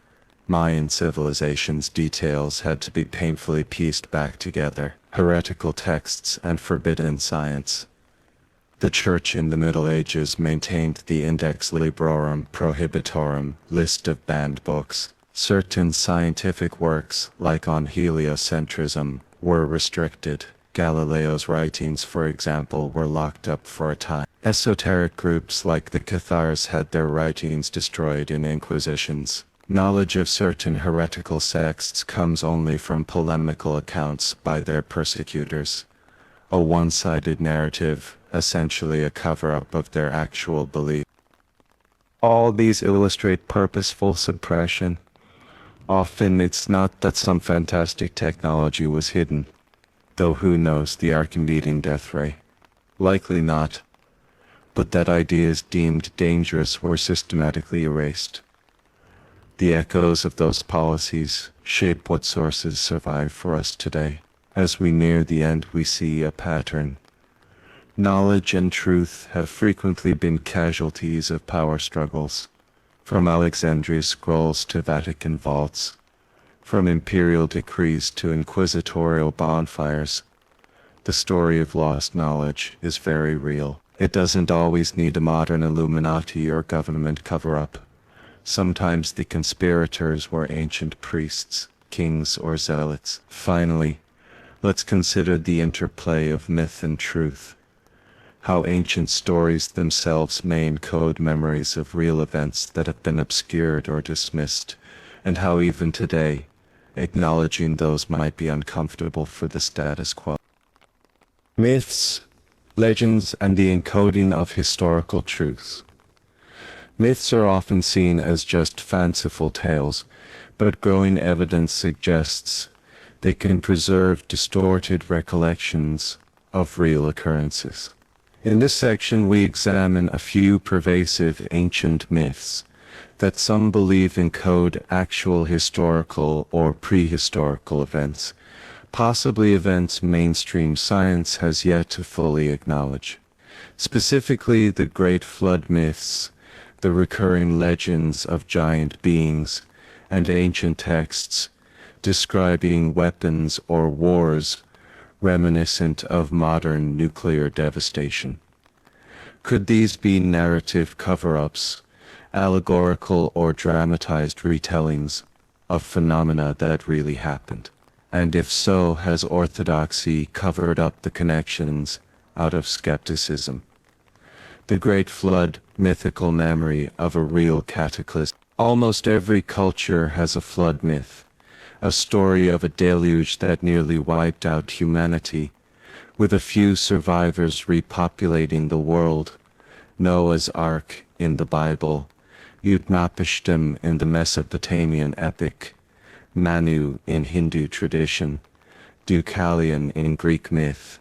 Mayan civilization's details had to be painfully pieced back together. heretical texts and forbidden science. The Church in the Middle Ages maintained the Index Librorum Prohibitorum list of banned books. Certain scientific works, like on heliocentrism, were restricted. Galileo's writings, for example, were locked up for a time. Esoteric groups like the Cathars had their writings destroyed in inquisitions. Knowledge of certain heretical sects comes only from polemical accounts by their persecutors. A one-sided narrative, essentially a cover-up of their actual belief. All these illustrate purposeful suppression. Often it's not that some fantastic technology was hidden, though who knows the Archimedean death ray? Likely not. But that ideas deemed dangerous were systematically erased. The echoes of those policies shape what sources survive for us today. As we near the end, we see a pattern. Knowledge and truth have frequently been casualties of power struggles, from Alexandria scrolls to Vatican vaults, from imperial decrees to inquisitorial bonfires. The story of lost knowledge is very real. It doesn't always need a modern Illuminati or government cover-up. Sometimes the conspirators were ancient priests, kings, or zealots. Finally, let's consider the interplay of myth and truth. How ancient stories themselves may encode memories of real events that have been obscured or dismissed, and how even today, acknowledging those might be uncomfortable for the status quo. Myths, legends, and the encoding of historical truths. Myths are often seen as just fanciful tales, but growing evidence suggests they can preserve distorted recollections of real occurrences. In this section, we examine a few pervasive ancient myths that some believe encode actual historical or prehistorical events, possibly events mainstream science has yet to fully acknowledge. Specifically, the Great Flood myths, the recurring legends of giant beings, and ancient texts describing weapons or wars reminiscent of modern nuclear devastation. Could these be narrative cover-ups, allegorical or dramatized retellings of phenomena that really happened? And if so, has orthodoxy covered up the connections out of skepticism? The Great Flood, mythical memory of a real cataclysm. Almost every culture has a flood myth, a story of a deluge that nearly wiped out humanity, with a few survivors repopulating the world. Noah's Ark in the Bible, Utnapishtim in the Mesopotamian epic, Manu in Hindu tradition, Deucalion in Greek myth,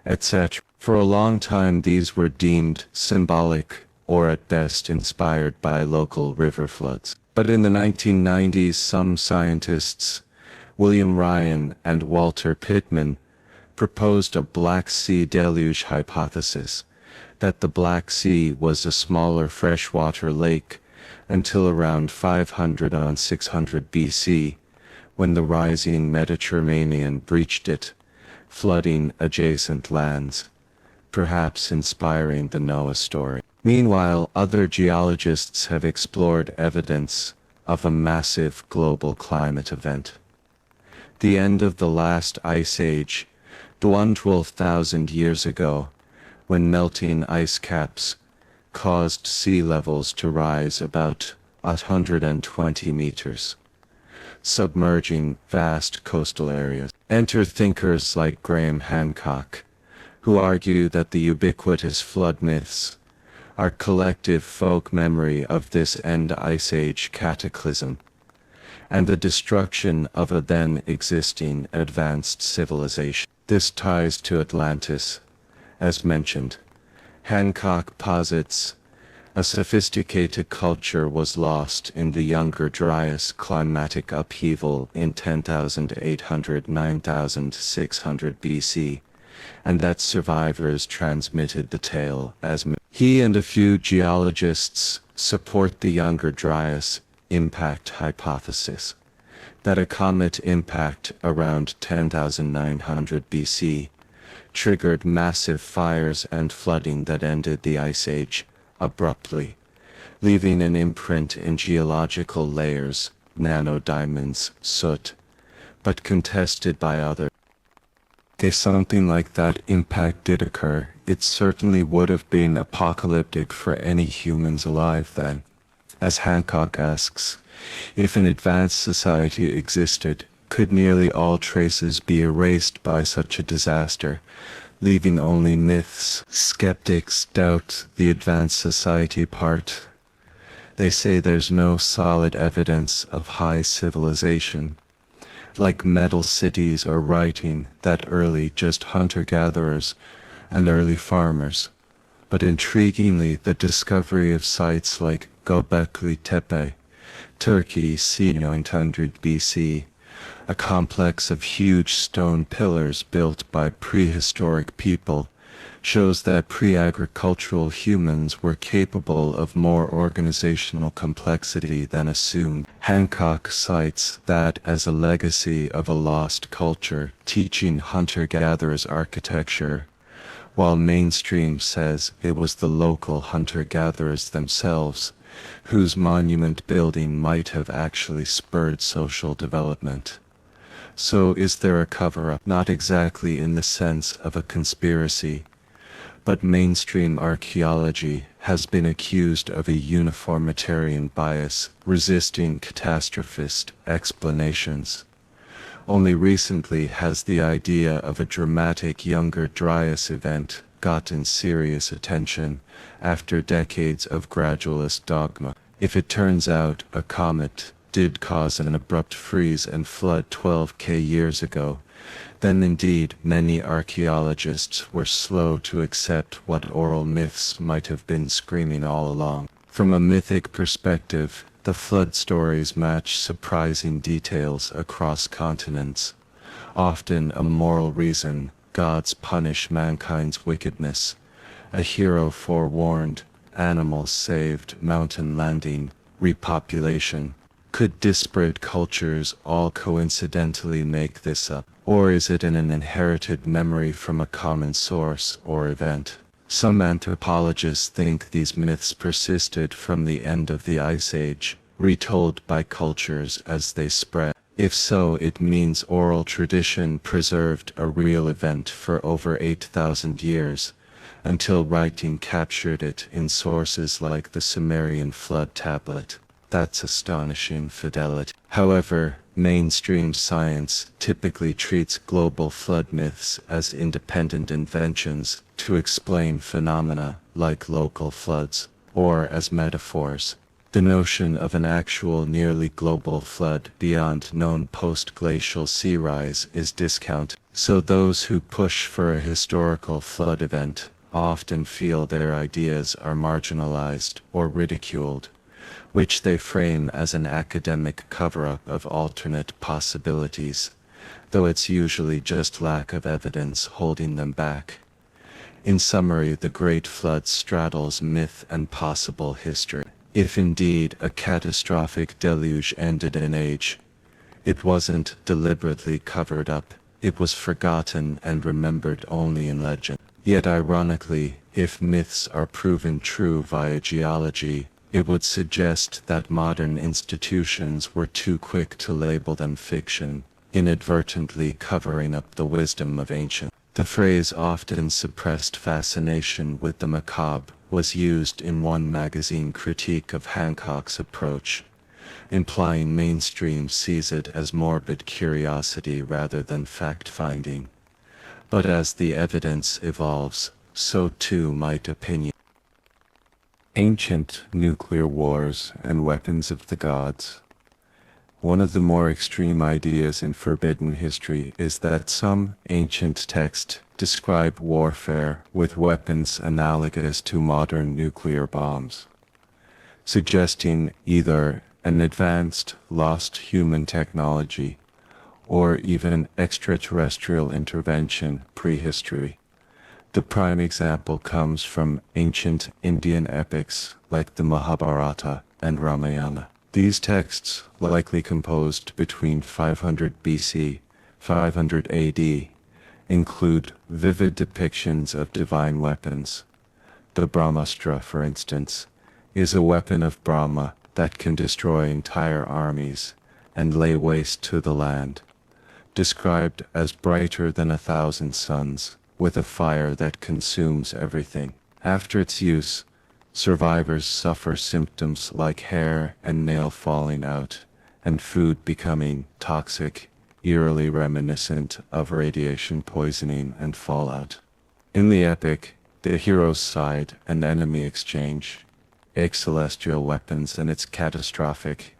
etc. For a long time these were deemed symbolic or at best inspired by local river floods. But in the 1990s, some scientists, William Ryan and Walter Pittman, proposed a Black Sea deluge hypothesis, that the Black Sea was a smaller freshwater lake until around 500 and 600 BC, when the rising Mediterranean breached it, flooding adjacent lands, perhaps inspiring the Noah story. Meanwhile, other geologists have explored evidence of a massive global climate event. The end of the last ice age, 12,000 years ago, when melting ice caps caused sea levels to rise about 120 meters, submerging vast coastal areas. Enter thinkers like Graham Hancock, who argue that the ubiquitous flood myths are collective folk memory of this end ice age cataclysm, and the destruction of a then existing advanced civilization. This ties to Atlantis, as mentioned. Hancock posits a sophisticated culture was lost in the Younger Dryas climatic upheaval in 10,800–9,600 BC, and that survivors transmitted the tale as myth. He and a few geologists support the Younger Dryas impact hypothesis. that a comet impact around 10,900 BC triggered massive fires and flooding that ended the Ice Age abruptly, leaving an imprint in geological layers, nanodiamonds, soot, but contested by others. If something like that impact did occur, it certainly would have been apocalyptic for any humans alive then. As Hancock asks, if an advanced society existed, could nearly all traces be erased by such a disaster, leaving only myths? Skeptics doubt the advanced society part. They say there's no solid evidence of high civilization, like metal cities or writing that early just hunter-gatherers and early farmers. But intriguingly, the discovery of sites like Göbekli Tepe, Turkey, c. 900 BC, a complex of huge stone pillars built by prehistoric people, shows that pre-agricultural humans were capable of more organizational complexity than assumed. Hancock cites that as a legacy of a lost culture teaching hunter-gatherers architecture, while mainstream says it was the local hunter-gatherers themselves, whose monument building might have actually spurred social development. So is there a cover-up? Not exactly in the sense of a conspiracy, but mainstream archaeology has been accused of a uniformitarian bias, resisting catastrophist explanations. Only recently has the idea of a dramatic Younger Dryas event gotten serious attention after decades of gradualist dogma. If it turns out a comet did cause an abrupt freeze and flood 12,000 years ago, then indeed many archaeologists were slow to accept what oral myths might have been screaming all along. From a mythic perspective, the flood stories match surprising details across continents. Often a moral reason, gods punish mankind's wickedness. A hero forewarned, animals saved, mountain landing, repopulation. Could disparate cultures all coincidentally make this up? Or is it an inherited memory from a common source or event? Some anthropologists think these myths persisted from the end of the Ice Age, retold by cultures as they spread. If so, it means oral tradition preserved a real event for over 8,000 years, until writing captured it in sources like the Sumerian flood tablet. That's astonishing fidelity. However, mainstream science typically treats global flood myths as independent inventions to explain phenomena like local floods, or as metaphors. The notion of an actual nearly global flood beyond known post-glacial sea rise is discounted. So those who push for a historical flood event often feel their ideas are marginalized or ridiculed, which they frame as an academic cover-up of alternate possibilities, though it's usually just lack of evidence holding them back. In summary, the Great Flood straddles myth and possible history. If indeed a catastrophic deluge ended an age, it wasn't deliberately covered up, it was forgotten and remembered only in legend. Yet ironically, if myths are proven true via geology, it would suggest that modern institutions were too quick to label them fiction, inadvertently covering up the wisdom of ancient. The phrase often suppressed fascination with the macabre was used in one magazine critique of Hancock's approach, implying mainstream sees it as morbid curiosity rather than fact-finding. But as the evidence evolves, so too might opinion. Ancient nuclear wars and weapons of the gods. One of the more extreme ideas in forbidden history is that some ancient texts describe warfare with weapons analogous to modern nuclear bombs, suggesting either an advanced, lost human technology or even extraterrestrial intervention prehistory. The prime example comes from ancient Indian epics like the Mahabharata and Ramayana. These texts, likely composed between 500 BC, 500 AD, include vivid depictions of divine weapons. The Brahmastra, for instance, is a weapon of Brahma that can destroy entire armies and lay waste to the land, described as brighter than 1,000 suns, with a fire that consumes everything. After its use, survivors suffer symptoms like hair and nail falling out, and food becoming toxic, eerily reminiscent of radiation poisoning and fallout. In the epic, the hero's side and enemy exchange celestial weapons, and it's catastrophic,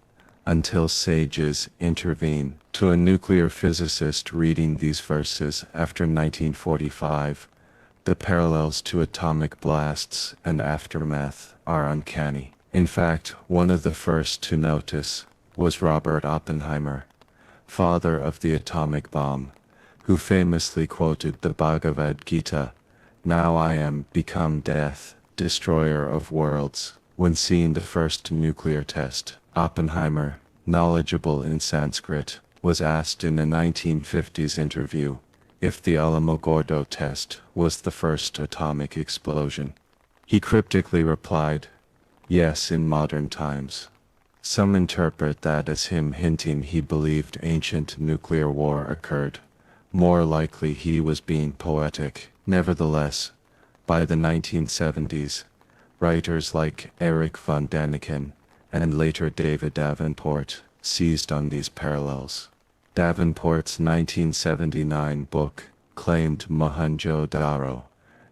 until sages intervene. To a nuclear physicist reading these verses after 1945, the parallels to atomic blasts and aftermath are uncanny. In fact, one of the first to notice was Robert Oppenheimer, father of the atomic bomb, who famously quoted the Bhagavad Gita, "Now I am become death, destroyer of worlds," when seeing the first nuclear test. Oppenheimer, knowledgeable in Sanskrit, was asked in a 1950s interview if the Alamogordo test was the first atomic explosion. He cryptically replied, "Yes, in modern times." Some interpret that as him hinting he believed ancient nuclear war occurred. More likely he was being poetic. Nevertheless, by the 1970s, writers like Erich von Däniken and later David Davenport seized on these parallels. Davenport's 1979 book claimed Mohenjo-Daro,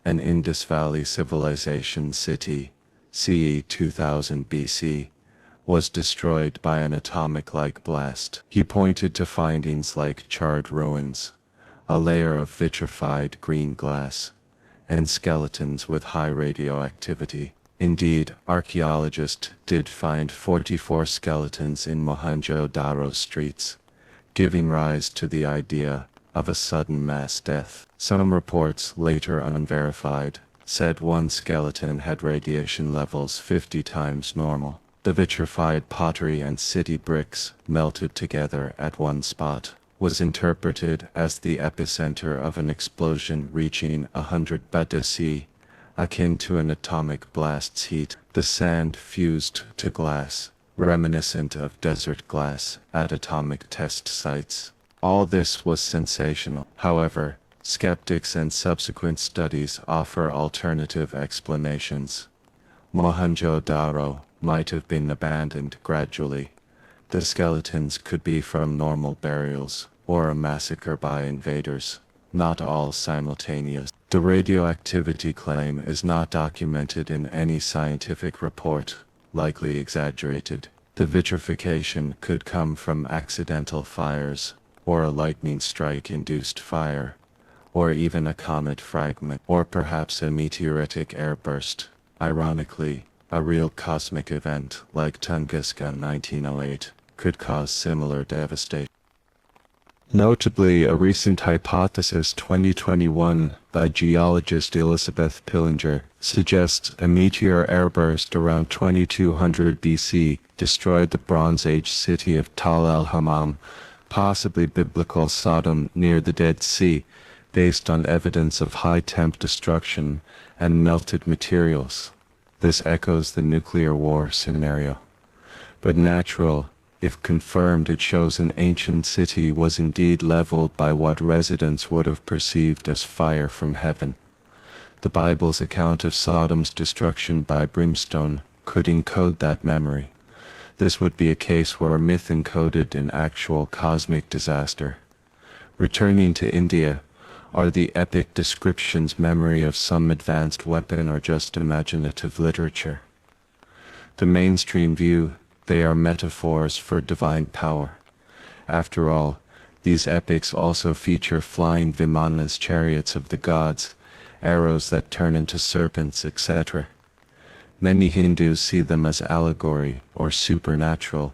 an Indus Valley civilization city, CE 2000 BC, was destroyed by an atomic-like blast. He pointed to findings like charred ruins, a layer of vitrified green glass, and skeletons with high radioactivity. Indeed, archaeologists did find 44 skeletons in Mohenjo-Daro streets, giving rise to the idea of a sudden mass death. Some reports, later unverified, said one skeleton had radiation levels 50 times normal. The vitrified pottery and city bricks, melted together at one spot, was interpreted as the epicenter of an explosion reaching 100 BC, akin to an atomic blast's heat. The sand fused to glass, reminiscent of desert glass at atomic test sites. All this was sensational. However, skeptics and subsequent studies offer alternative explanations. Mohenjo-Daro might have been abandoned gradually. The skeletons could be from normal burials, or a massacre by invaders, not all simultaneous. The radioactivity claim is not documented in any scientific report, likely exaggerated. The vitrification could come from accidental fires, or a lightning strike-induced fire, or even a comet fragment, or perhaps a meteoritic airburst. Ironically, a real cosmic event like Tunguska 1908 could cause similar devastation. Notably, a recent hypothesis 2021 by geologist Elizabeth Pillinger suggests a meteor airburst around 2200 BC destroyed the Bronze Age city of Tal el-Hammam, possibly biblical Sodom near the Dead Sea, based on evidence of high-temp destruction and melted materials. This echoes the nuclear war scenario. But natural, if confirmed, it shows an ancient city was indeed leveled by what residents would have perceived as fire from heaven. The Bible's account of Sodom's destruction by brimstone could encode that memory. This would be a case where a myth encoded an actual cosmic disaster. Returning to India, are the epic descriptions memory of some advanced weapon or just imaginative literature? The mainstream view, they are metaphors for divine power. After all, these epics also feature flying vimanas, chariots of the gods, arrows that turn into serpents, etc. Many Hindus see them as allegory or supernatural,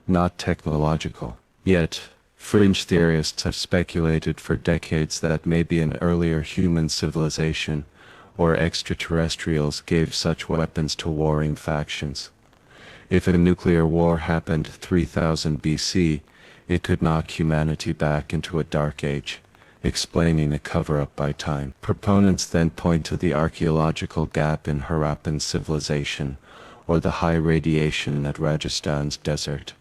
not technological. Yet, fringe theorists have speculated for decades that maybe an earlier human civilization or extraterrestrials gave such weapons to warring factions. If a nuclear war happened 3000 BC, it could knock humanity back into a dark age, explaining a cover-up by time. Proponents then point to the archaeological gap in Harappan civilization, or the high radiation at Rajasthan's desert.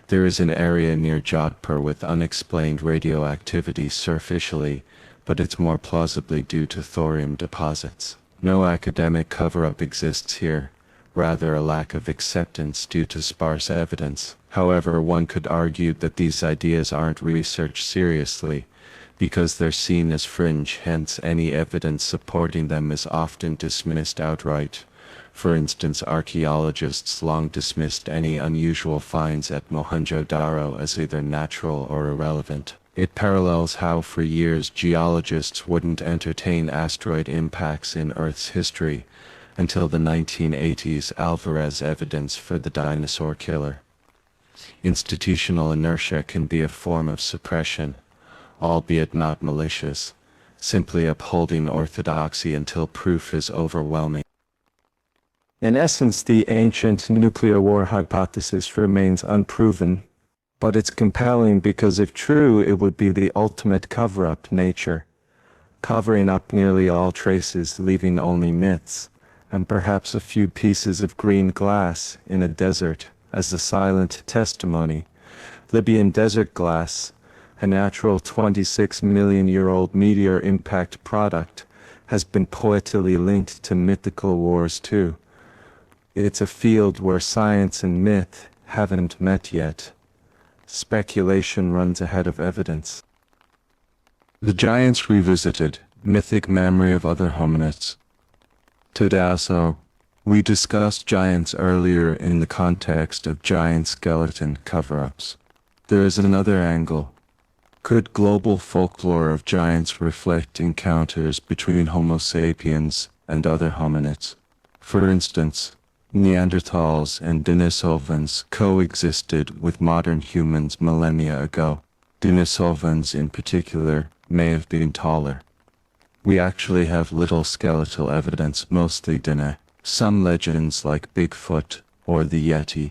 There is an area near Jodhpur with unexplained radioactivity superficially, but it's more plausibly due to thorium deposits. No academic cover-up exists here, rather a lack of acceptance due to sparse evidence. However, one could argue that these ideas aren't researched seriously, because they're seen as fringe, hence any evidence supporting them is often dismissed outright. For instance, archaeologists long dismissed any unusual finds at Mohenjo-Daro as either natural or irrelevant. It parallels how for years geologists wouldn't entertain asteroid impacts in Earth's history, until the 1980s Alvarez evidence for the dinosaur killer. Institutional inertia can be a form of suppression, albeit not malicious, simply upholding orthodoxy until proof is overwhelming. In essence, the ancient nuclear war hypothesis remains unproven, but it's compelling because if true, it would be the ultimate cover-up nature, covering up nearly all traces, leaving only myths, and perhaps a few pieces of green glass in a desert as a silent testimony. Libyan desert glass, a natural 26-million-year-old meteor impact product, has been poetically linked to mythical wars too. It's a field where science and myth haven't met yet. Speculation runs ahead of evidence. The Giants Revisited, Mythic Memory of Other Hominids. Today, we discussed giants earlier in the context of giant skeleton cover-ups. There is another angle. Could global folklore of giants reflect encounters between Homo sapiens and other hominids? For instance, Neanderthals and Denisovans coexisted with modern humans millennia ago. Denisovans in particular may have been taller. We actually have little skeletal evidence, mostly Dene. Some legends like Bigfoot or the Yeti.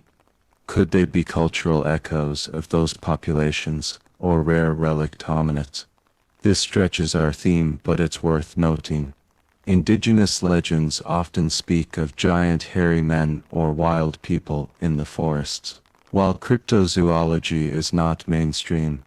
Could they be cultural echoes of those populations, or rare relict hominids? This stretches our theme, but it's worth noting. Indigenous legends often speak of giant hairy men or wild people in the forests. While cryptozoology is not mainstream,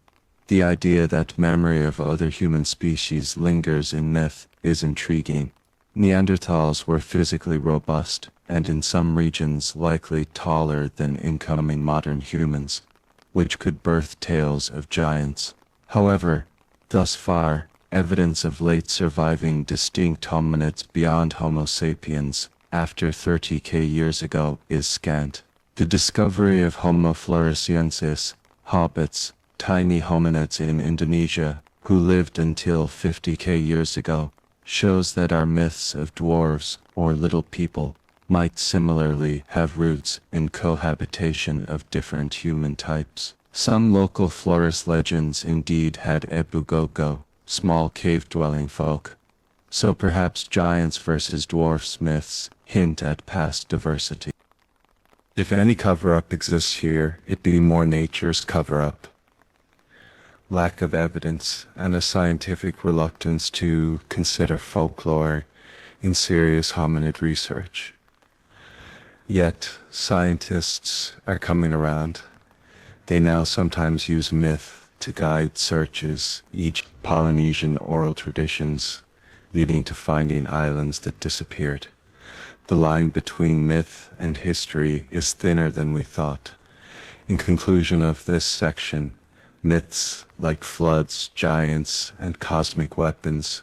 the idea that memory of other human species lingers in myth is intriguing. Neanderthals were physically robust, and in some regions likely taller than incoming modern humans, which could birth tales of giants. However, thus far, evidence of late surviving distinct hominids beyond Homo sapiens, after 30k years ago, is scant. The discovery of Homo floresiensis, hobbits, tiny hominids in Indonesia, who lived until 50k years ago, shows that our myths of dwarves, or little people, might similarly have roots in cohabitation of different human types. Some local florist legends indeed had ebugogo, small cave-dwelling folk. So perhaps giants versus dwarfs myths hint at past diversity. If any cover-up exists here, it be more nature's cover-up. Lack of evidence and a scientific reluctance to consider folklore in serious hominid research. Yet, scientists are coming around. They now sometimes use myth to guide searches, each Polynesian oral traditions, leading to finding islands that disappeared. The line between myth and history is thinner than we thought. In conclusion of this section, myths like floods, giants, and cosmic weapons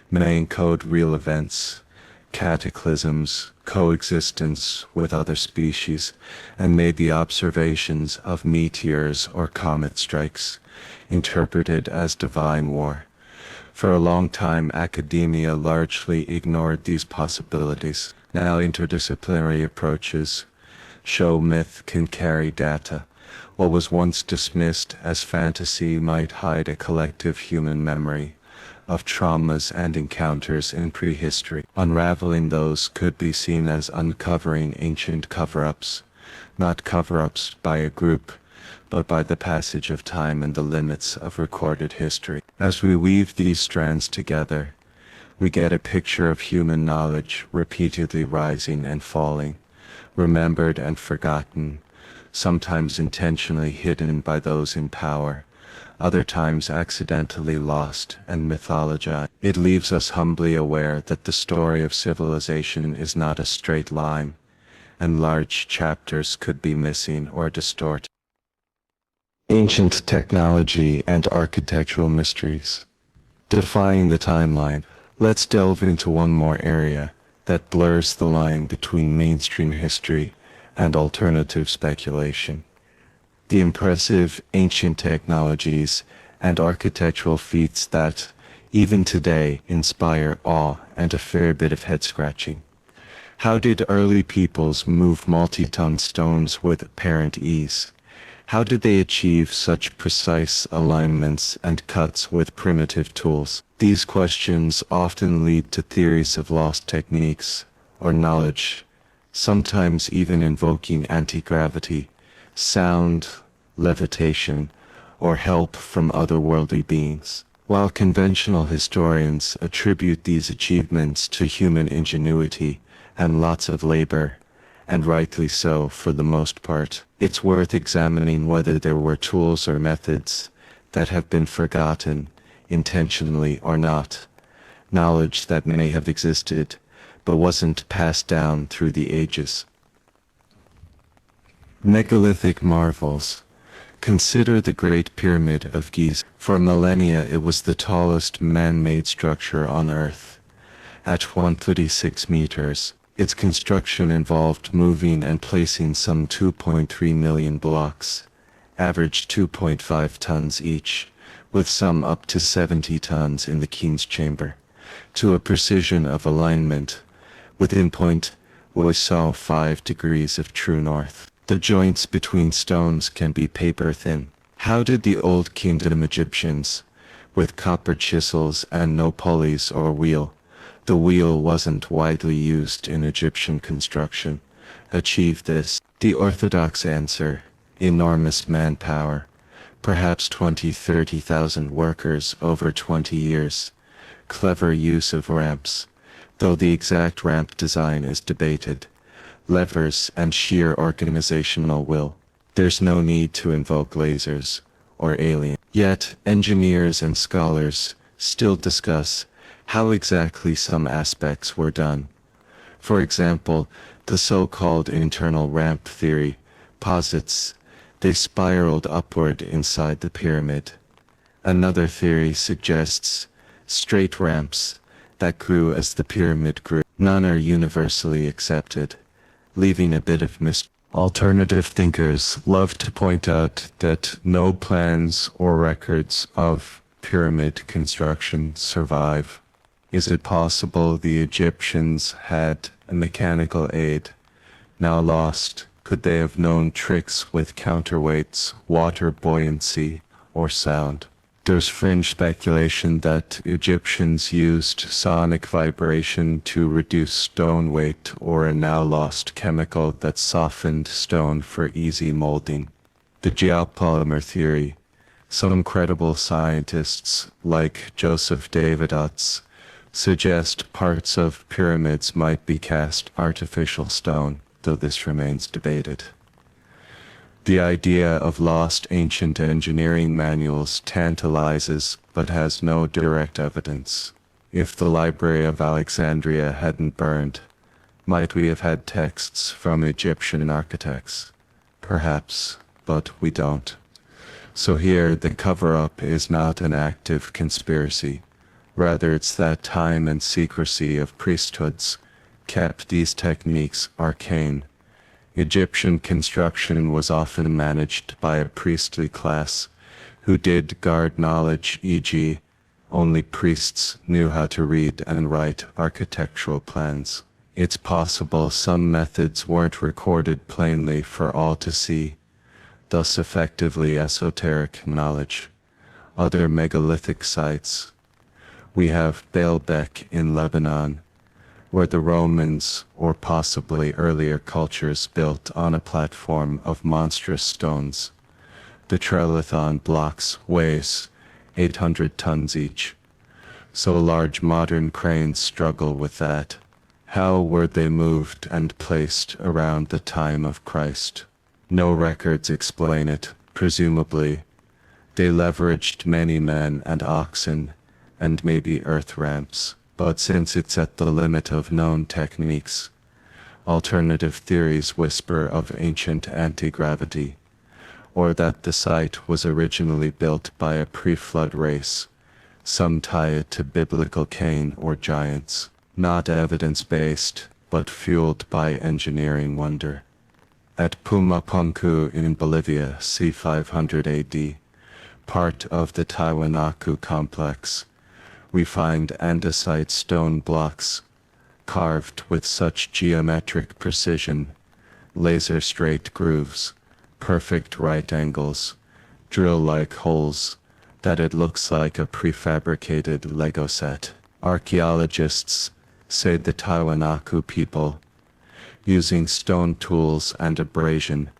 may encode real events, cataclysms, coexistence with other species, and may be observations of meteors or comet strikes, interpreted as divine war. For a long time, academia largely ignored these possibilities. Now interdisciplinary approaches show myth can carry data. What was once dismissed as fantasy might hide a collective human memory of traumas and encounters in prehistory. Unraveling those could be seen as uncovering ancient cover-ups, not cover-ups by a group, but by the passage of time and the limits of recorded history. As we weave these strands together, we get a picture of human knowledge repeatedly rising and falling, remembered and forgotten, sometimes intentionally hidden by those in power, other times accidentally lost and mythologized. It leaves us humbly aware that the story of civilization is not a straight line, and large chapters could be missing or distorted. Ancient technology and architectural mysteries. Defying the timeline. Let's delve into one more area that blurs the line between mainstream history and alternative speculation. The impressive ancient technologies and architectural feats that, even today, inspire awe and a fair bit of head-scratching. How did early peoples move multi-ton stones with apparent ease? How did they achieve such precise alignments and cuts with primitive tools? These questions often lead to theories of lost techniques or knowledge, sometimes even invoking anti-gravity, sound, levitation, or help from otherworldly beings. While conventional historians attribute these achievements to human ingenuity and lots of labor, and rightly so for the most part, it's worth examining whether there were tools or methods that have been forgotten, intentionally or not, knowledge that may have existed, but wasn't passed down through the ages. Megalithic marvels. Consider the Great Pyramid of Giza. For millennia it was the tallest man-made structure on Earth. At 136 meters, its construction involved moving and placing some 2.3 million blocks, average 2.5 tons each, with some up to 70 tons in the king's chamber, to a precision of alignment, within 0.5 degrees of true north. The joints between stones can be paper thin. How did the Old Kingdom Egyptians, with copper chisels and no pulleys or wheel, the wheel wasn't widely used in Egyptian construction, achieve this? The orthodox answer: enormous manpower, perhaps 20,000-30,000 workers over 20 years, clever use of ramps, though the exact ramp design is debated, levers and sheer organizational will. There's no need to invoke lasers or aliens. Yet, engineers and scholars still discuss how exactly some aspects were done. For example, the so-called internal ramp theory posits they spiraled upward inside the pyramid. Another theory suggests straight ramps that grew as the pyramid grew. None are universally accepted, leaving a bit of mystery. Alternative thinkers love to point out that no plans or records of pyramid construction survive. Is it possible the Egyptians had a mechanical aid, now lost? Could they have known tricks with counterweights, water buoyancy, or sound? There's fringe speculation that Egyptians used sonic vibration to reduce stone weight, or a now lost chemical that softened stone for easy molding. The geopolymer theory. Some credible scientists, like Joseph David Utz, suggest parts of pyramids might be cast artificial stone, though this remains debated. The idea of lost ancient engineering manuals tantalizes but has no direct evidence. If the Library of Alexandria hadn't burned, might we have had texts from Egyptian architects? Perhaps, but we don't. So here the cover-up is not an active conspiracy. Rather, it's that time and secrecy of priesthoods kept these techniques arcane. Egyptian construction was often managed by a priestly class who did guard knowledge, e.g., only priests knew how to read and write architectural plans. It's possible some methods weren't recorded plainly for all to see, thus effectively esoteric knowledge. Other megalithic sites. We have Baalbek in Lebanon, where the Romans, or possibly earlier cultures, built on a platform of monstrous stones. The trilithon blocks weighs 800 tons each. So large modern cranes struggle with that. How were they moved and placed around the time of Christ? No records explain it, presumably. They leveraged many men and oxen, and maybe earth ramps. But since it's at the limit of known techniques, alternative theories whisper of ancient anti-gravity, or that the site was originally built by a pre-flood race. Some tie it to biblical Cain or giants, not evidence-based, but fueled by engineering wonder. At Pumapunku in Bolivia, c. 500 AD, part of the Tiwanaku complex, we find andesite stone blocks, carved with such geometric precision, laser-straight grooves, perfect right angles, drill-like holes, that it looks like a prefabricated Lego set. Archaeologists say the Tiwanaku people, using stone tools and abrasion,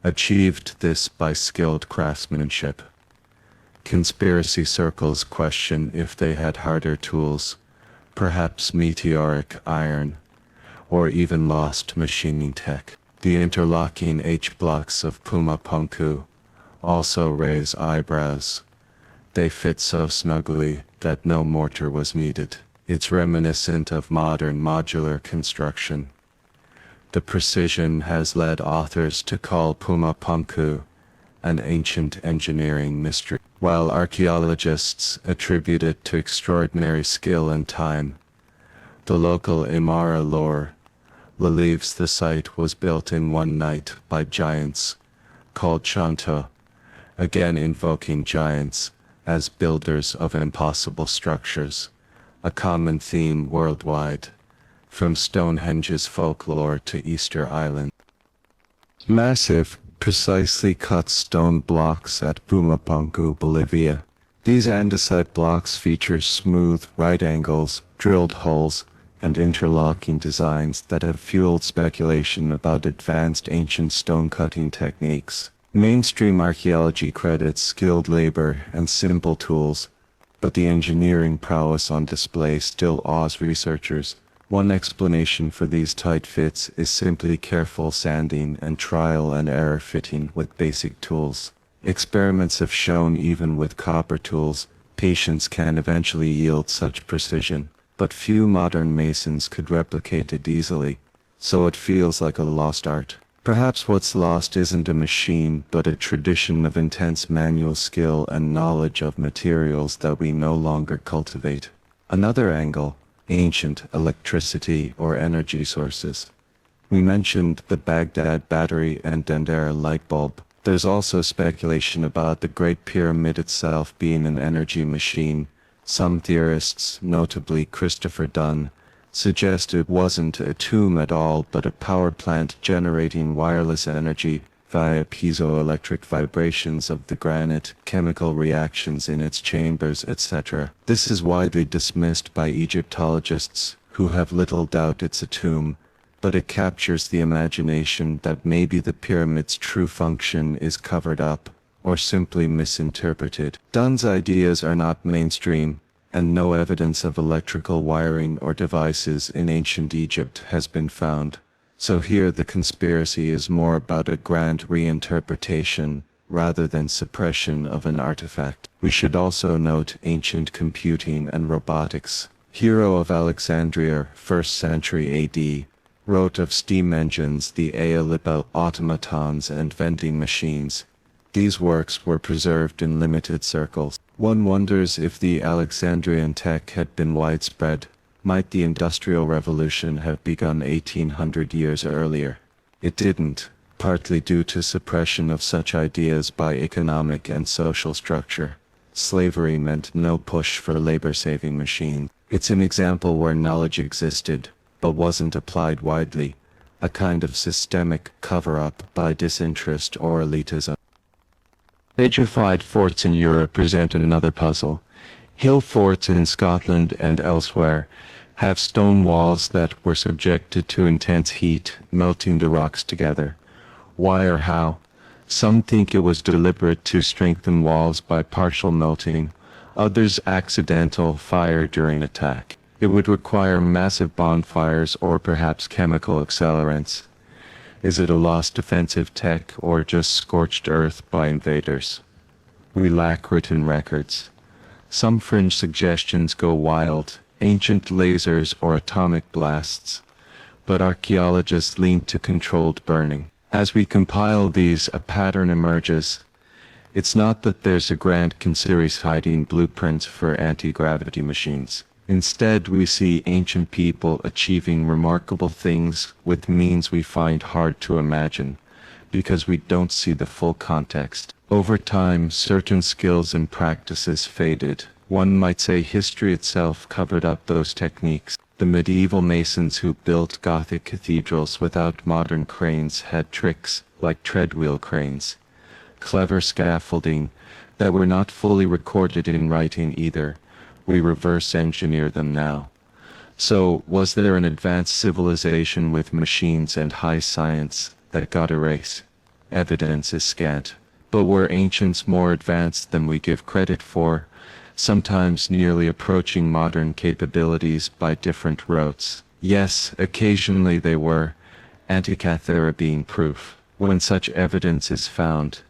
achieved this by skilled craftsmanship. Conspiracy circles question if they had harder tools, perhaps meteoric iron, or even lost machining tech. The interlocking H-blocks of Pumapunku also raise eyebrows. They fit so snugly that no mortar was needed. It's reminiscent of modern modular construction. The precision has led authors to call Pumapunku an ancient engineering mystery, while archaeologists attribute it to extraordinary skill and time. The local Imara lore believes the site was built in one night by giants, called Shanto, again invoking giants as builders of impossible structures, a common theme worldwide, from Stonehenge's folklore to Easter Island. Massive, precisely cut stone blocks at Pumapunku, Bolivia. These andesite blocks feature smooth right angles, drilled holes, and interlocking designs that have fueled speculation about advanced ancient stone-cutting techniques. Mainstream archaeology credits skilled labor and simple tools, but the engineering prowess on display still awes researchers. One explanation for these tight fits is simply careful sanding and trial and error fitting with basic tools. Experiments have shown even with copper tools, patience can eventually yield such precision, but few modern masons could replicate it easily, so it feels like a lost art. Perhaps what's lost isn't a machine, but a tradition of intense manual skill and knowledge of materials that we no longer cultivate. Another angle: ancient electricity or energy sources. We mentioned the Baghdad battery and Dendera light bulb. There's also speculation about the Great Pyramid itself being an energy machine. Some theorists, notably Christopher Dunn, suggest it wasn't a tomb at all but a power plant generating wireless energy via piezoelectric vibrations of the granite, chemical reactions in its chambers, etc. This is widely dismissed by Egyptologists, who have little doubt it's a tomb, but it captures the imagination that maybe the pyramid's true function is covered up, or simply misinterpreted. Dunn's ideas are not mainstream, and no evidence of electrical wiring or devices in ancient Egypt has been found. So here the conspiracy is more about a grand reinterpretation rather than suppression of an artifact. We should also note ancient computing and robotics. Hero of Alexandria, 1st century AD, wrote of steam engines, the Aeolipa automatons and vending machines. These works were preserved in limited circles. One wonders if the Alexandrian tech had been widespread. Might the Industrial Revolution have begun 1800 years earlier? It didn't, partly due to suppression of such ideas by economic and social structure. Slavery meant no push for labor-saving machines. It's an example where knowledge existed, but wasn't applied widely, a kind of systemic cover-up by disinterest or elitism. Petrified forts in Europe present another puzzle. Hill forts in Scotland and elsewhere have stone walls that were subjected to intense heat, melting the rocks together. Why or how? Some think it was deliberate to strengthen walls by partial melting, others accidental fire during attack. It would require massive bonfires or perhaps chemical accelerants. Is it a lost defensive tech or just scorched earth by invaders? We lack written records. Some fringe suggestions go wild, ancient lasers or atomic blasts, but archaeologists lean to controlled burning. As we compile these, a pattern emerges. It's not that there's a grand series hiding blueprints for anti-gravity machines. Instead, we see ancient people achieving remarkable things with means we find hard to imagine, because we don't see the full context. Over time, certain skills and practices faded. One might say history itself covered up those techniques. The medieval masons who built Gothic cathedrals without modern cranes had tricks, like treadwheel cranes, clever scaffolding, that were not fully recorded in writing either. We reverse engineer them now. So, was there an advanced civilization with machines and high science that got erased? Evidence is scant. But were ancients more advanced than we give credit for, sometimes nearly approaching modern capabilities by different routes? Yes, occasionally they were, Antikythera being proof. When such evidence is found,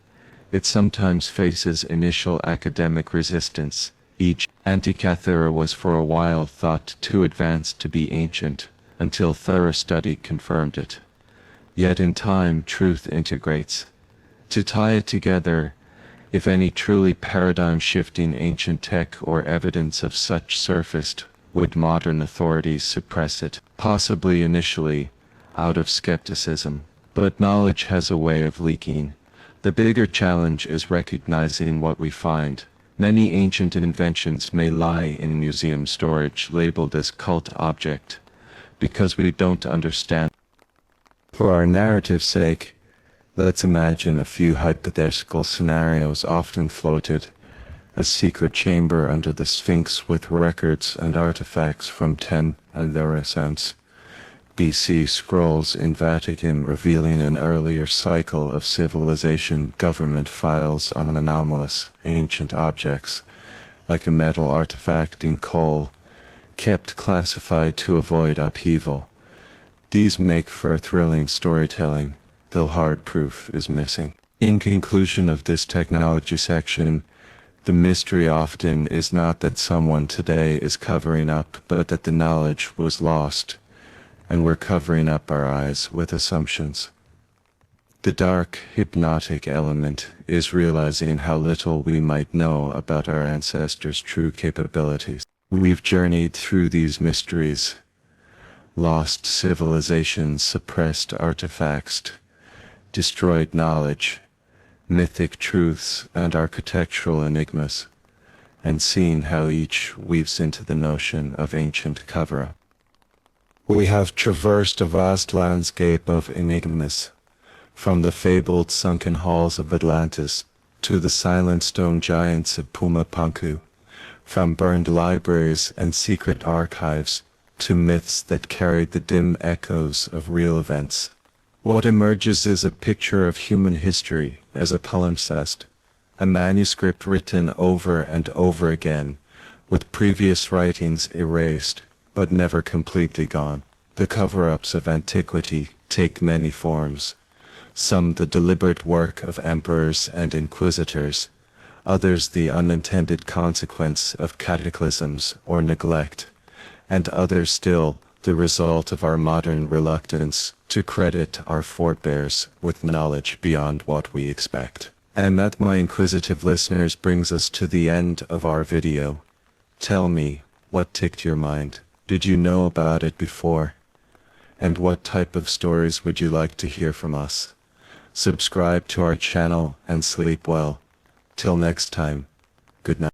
it sometimes faces initial academic resistance. Each Antikythera was for a while thought too advanced to be ancient, until thorough study confirmed it. Yet in time truth integrates. To tie it together, if any truly paradigm-shifting ancient tech or evidence of such surfaced, would modern authorities suppress it? Possibly initially, out of skepticism. But knowledge has a way of leaking. The bigger challenge is recognizing what we find. Many ancient inventions may lie in museum storage labeled as cult object, because we don't understand. For our narrative's sake, let's imagine a few hypothetical scenarios often floated. A secret chamber under the Sphinx with records and artifacts from 10 and the Renaissance. BC scrolls in Vatican revealing an earlier cycle of civilization, government files on anomalous, ancient objects, like a metal artifact in coal, kept classified to avoid upheaval. These make for thrilling storytelling, though hard proof is missing. In conclusion of this technology section, the mystery often is not that someone today is covering up, but that the knowledge was lost, and we're covering up our eyes with assumptions. The dark, hypnotic element is realizing how little we might know about our ancestors' true capabilities. We've journeyed through these mysteries, lost civilizations, suppressed artifacts, destroyed knowledge, mythic truths, and architectural enigmas, and seen how each weaves into the notion of ancient cover-up. We have traversed a vast landscape of enigmas, from the fabled sunken halls of Atlantis to the silent stone giants of Pumapunku, from burned libraries and secret archives to myths that carried the dim echoes of real events. What emerges is a picture of human history as a palimpsest, a manuscript written over and over again, with previous writings erased, but never completely gone. The cover-ups of antiquity take many forms, some the deliberate work of emperors and inquisitors, others the unintended consequence of cataclysms or neglect, and others still the result of our modern reluctance to credit our forebears with knowledge beyond what we expect. And that, my inquisitive listeners, brings us to the end of our video. Tell me, what ticked your mind? Did you know about it before? And what type of stories would you like to hear from us? Subscribe to our channel and sleep well. Till next time, good night.